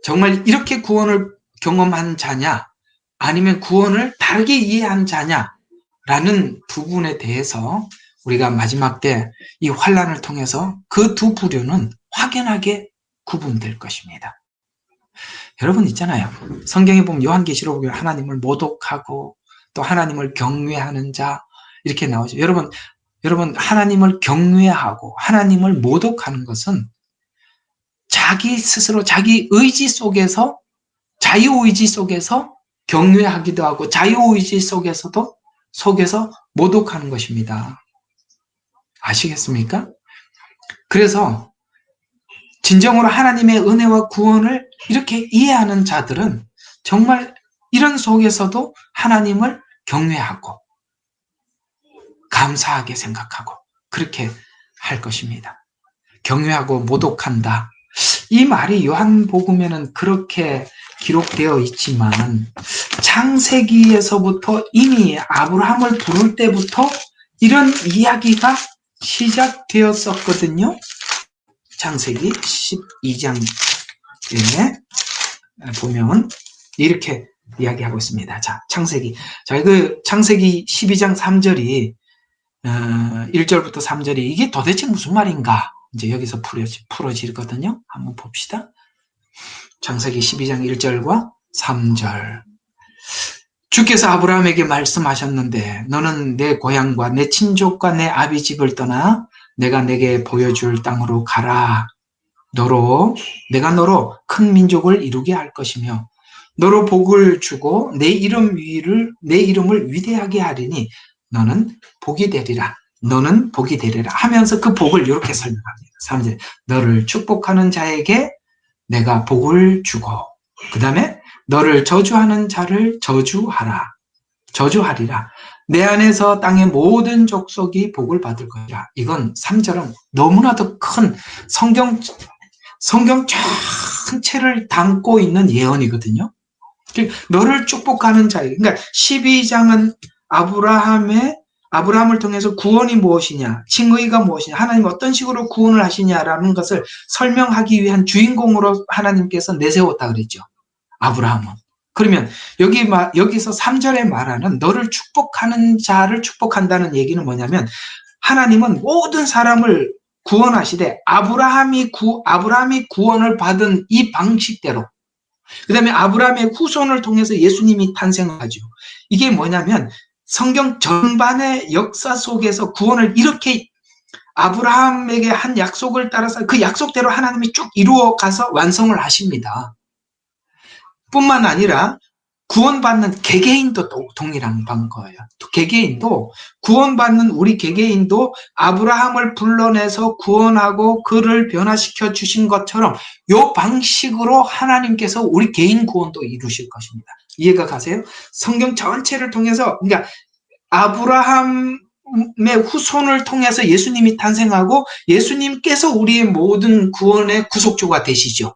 정말 이렇게 구원을 경험한 자냐 아니면 구원을 다르게 이해한 자냐라는 부분에 대해서 우리가 마지막 때 이 환난을 통해서 그 두 부류는 확연하게 구분될 것입니다. 여러분 있잖아요. 성경에 보면 요한계시록에 하나님을 모독하고 또 하나님을 경외하는 자 이렇게 나오죠. 여러분 하나님을 경외하고 하나님을 모독하는 것은 자기 스스로 자기 의지 속에서 자유의지 속에서 경외하기도 하고 자유의지 속에서 모독하는 것입니다. 아시겠습니까? 그래서 진정으로 하나님의 은혜와 구원을 이렇게 이해하는 자들은 정말 이런 속에서도 하나님을 경외하고 감사하게 생각하고 그렇게 할 것입니다. 경외하고 모독한다. 이 말이 요한복음에는 그렇게 기록되어 있지만 창세기에서부터 이미 아브라함을 부를 때부터 이런 이야기가 시작되었었거든요. 창세기 12장에 보면 이렇게 이야기하고 있습니다. 자, 창세기 12장 3절이 1절부터 3절이 이게 도대체 무슨 말인가? 이제 여기서 풀어지거든요. 한번 봅시다. 창세기 12장 1절과 3절. 주께서 아브라함에게 말씀하셨는데 너는 내 고향과 내 친족과 내 아비 집을 떠나 내가 내게 보여줄 땅으로 가라. 내가 너로 큰 민족을 이루게 할 것이며 너로 복을 주고 내 이름을 위대하게 하리니 너는 복이 되리라 하면서 그 복을 이렇게 설명합니다. 3절 너를 축복하는 자에게 내가 복을 주고 그 다음에 너를 저주하는 자를 저주하리라. 내 안에서 땅의 모든 족속이 복을 받을 것이라. 이건 3절은 너무나도 큰 성경 전체를 담고 있는 예언이거든요. 너를 축복하는 자에게. 그러니까 12장은 아브라함을 통해서 구원이 무엇이냐, 칭의가 무엇이냐, 하나님 어떤 식으로 구원을 하시냐라는 것을 설명하기 위한 주인공으로 하나님께서 내세웠다 그랬죠. 아브라함은. 그러면 여기서 3절에 말하는 너를 축복하는 자를 축복한다는 얘기는 뭐냐면 하나님은 모든 사람을 구원하시되 아브라함이 구원을 받은 이 방식대로 그 다음에 아브라함의 후손을 통해서 예수님이 탄생하죠. 이게 뭐냐면 성경 전반의 역사 속에서 구원을 이렇게 아브라함에게 한 약속을 따라서 그 약속대로 하나님이 쭉 이루어 가서 완성을 하십니다. 뿐만 아니라 구원받는 개개인도 동일한 거예요. 구원받는 우리 개개인도 아브라함을 불러내서 구원하고 그를 변화시켜 주신 것처럼 이 방식으로 하나님께서 우리 개인 구원도 이루실 것입니다. 이해가 가세요? 성경 전체를 통해서 그러니까 아브라함의 후손을 통해서 예수님이 탄생하고 예수님께서 우리의 모든 구원의 구속주가 되시죠.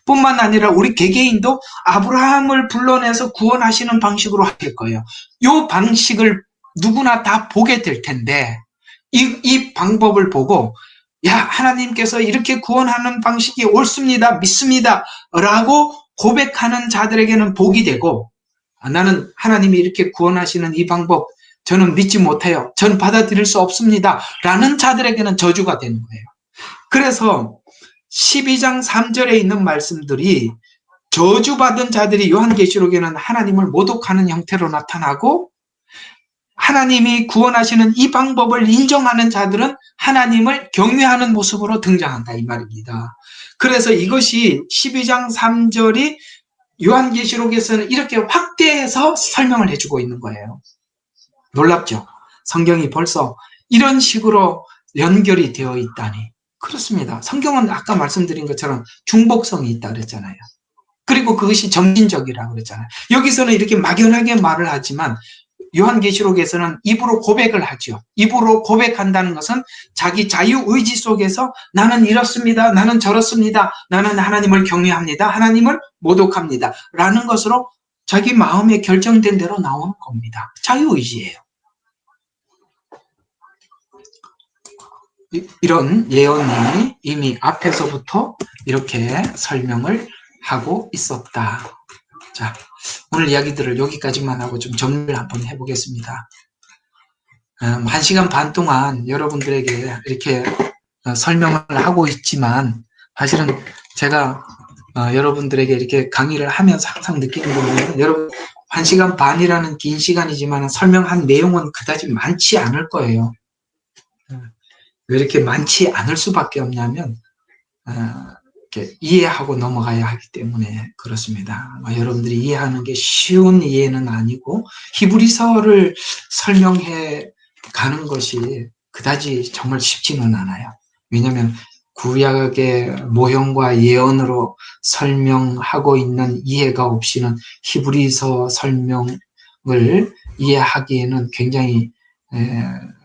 뿐만 아니라 우리 개개인도 아브라함을 불러내서 구원하시는 방식으로 하실 거예요. 이 방식을 누구나 다 보게 될 텐데 이 방법을 보고 야 하나님께서 이렇게 구원하는 방식이 옳습니다. 믿습니다. 라고 고백하는 자들에게는 복이 되고 나는 하나님이 이렇게 구원하시는 이 방법 저는 믿지 못해요. 저는 받아들일 수 없습니다. 라는 자들에게는 저주가 되는 거예요. 그래서 12장 3절에 있는 말씀들이 저주받은 자들이 요한계시록에는 하나님을 모독하는 형태로 나타나고 하나님이 구원하시는 이 방법을 인정하는 자들은 하나님을 경외하는 모습으로 등장한다 이 말입니다. 그래서 이것이 12장 3절이 요한계시록에서는 이렇게 확대해서 설명을 해주고 있는 거예요. 놀랍죠? 성경이 벌써 이런 식으로 연결이 되어 있다니. 그렇습니다. 성경은 아까 말씀드린 것처럼 중복성이 있다 그랬잖아요. 그리고 그것이 점진적이라고 그랬잖아요. 여기서는 이렇게 막연하게 말을 하지만 요한계시록에서는 입으로 고백을 하죠. 입으로 고백한다는 것은 자기 자유의지 속에서 나는 이렇습니다. 나는 저렇습니다. 나는 하나님을 경외합니다. 하나님을 모독합니다. 라는 것으로 자기 마음에 결정된 대로 나오는 겁니다. 자유의지예요. 이런 예언이 이미 앞에서부터 이렇게 설명을 하고 있었다. 자, 오늘 이야기들을 여기까지만 하고 좀 정리를 한번 해보겠습니다. 1시간 반 동안 여러분들에게 이렇게 설명을 하고 있지만 사실은 제가 여러분들에게 이렇게 강의를 하면서 항상 느끼는 거는 여러분 1시간 반이라는 긴 시간이지만 설명한 내용은 그다지 많지 않을 거예요. 왜 이렇게 많지 않을 수밖에 없냐면 이렇게 이해하고 넘어가야 하기 때문에 그렇습니다. 여러분들이 이해하는 게 쉬운 이해는 아니고 히브리서를 설명해 가는 것이 그다지 정말 쉽지는 않아요. 왜냐하면 구약의 모형과 예언으로 설명하고 있는 이해가 없이는 히브리서 설명을 이해하기에는 굉장히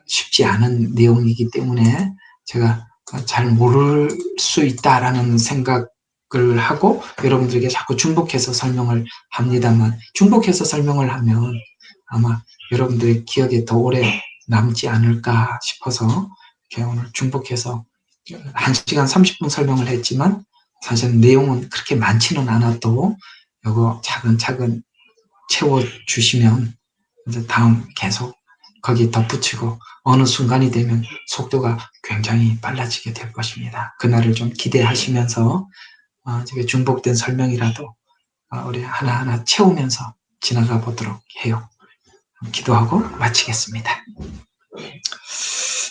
쉽지 않은 내용이기 때문에 제가 잘 모를 수 있다라는 생각을 하고 여러분들에게 자꾸 중복해서 설명을 합니다만 중복해서 설명을 하면 아마 여러분들의 기억에 더 오래 남지 않을까 싶어서 이렇게 오늘 중복해서 1시간 30분 설명을 했지만 사실 내용은 그렇게 많지는 않아도 이거 차근차근 채워주시면 이제 다음 계속 거기 덧붙이고 어느 순간이 되면 속도가 굉장히 빨라지게 될 것입니다. 그날을 좀 기대하시면서 저게 중복된 설명이라도 우리 하나하나 채우면서 지나가 보도록 해요. 기도하고 마치겠습니다.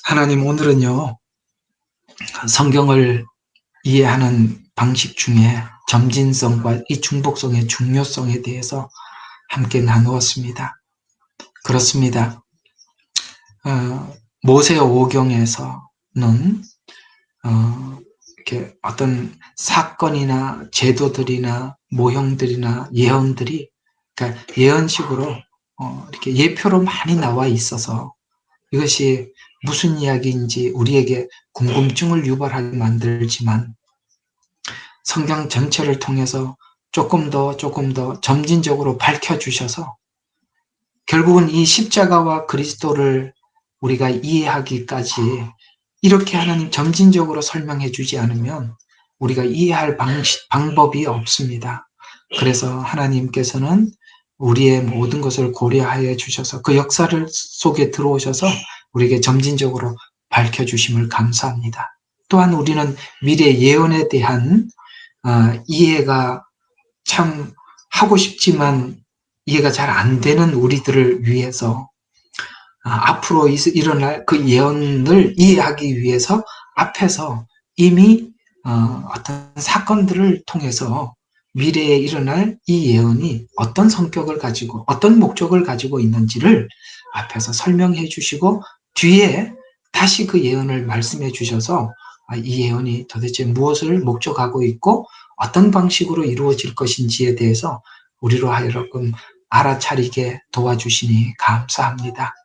하나님, 오늘은요 성경을 이해하는 방식 중에 점진성과 이 중복성의 중요성에 대해서 함께 나누었습니다. 그렇습니다. 모세오경에서는 이렇게 어떤 사건이나 제도들이나 모형들이나 예언들이 그러니까 예언식으로 이렇게 예표로 많이 나와 있어서 이것이 무슨 이야기인지 우리에게 궁금증을 유발하게 만들지만 성경 전체를 통해서 조금 더 점진적으로 밝혀주셔서 결국은 이 십자가와 그리스도를 우리가 이해하기까지 이렇게 하나님 점진적으로 설명해 주지 않으면 우리가 이해할 방법이 없습니다. 그래서 하나님께서는 우리의 모든 것을 고려하여 주셔서 그 역사를 속에 들어오셔서 우리에게 점진적으로 밝혀주심을 감사합니다. 또한 우리는 미래 예언에 대한 이해가 참 하고 싶지만 이해가 잘 안 되는 우리들을 위해서 앞으로 일어날 그 예언을 이해하기 위해서 앞에서 이미 어떤 사건들을 통해서 미래에 일어날 이 예언이 어떤 성격을 가지고 어떤 목적을 가지고 있는지를 앞에서 설명해 주시고 뒤에 다시 그 예언을 말씀해 주셔서 이 예언이 도대체 무엇을 목적하고 있고 어떤 방식으로 이루어질 것인지에 대해서 우리로 하여금 알아차리게 도와주시니 감사합니다.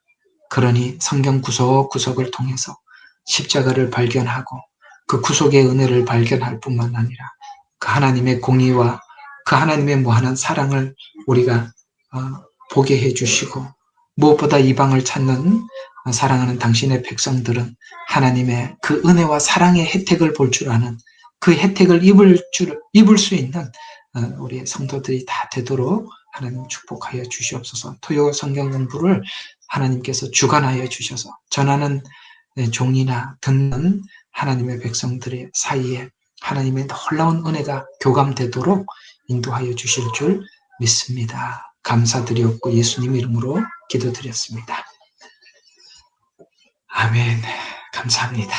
그러니 성경 구석구석을 통해서 십자가를 발견하고 그 구속의 은혜를 발견할 뿐만 아니라 그 하나님의 공의와 그 하나님의 무한한 사랑을 우리가 보게 해주시고 무엇보다 이방을 찾는 사랑하는 당신의 백성들은 하나님의 그 은혜와 사랑의 혜택을 볼 줄 아는 그 혜택을 입을 수 있는 우리 성도들이 다 되도록 하나님 축복하여 주시옵소서. 토요 성경 공부를 하나님께서 주관하여 주셔서 전하는 종이나 듣는 하나님의 백성들의 사이에 하나님의 놀라운 은혜가 교감되도록 인도하여 주실 줄 믿습니다. 감사드리옵고 예수님 이름으로 기도드렸습니다. 아멘. 감사합니다.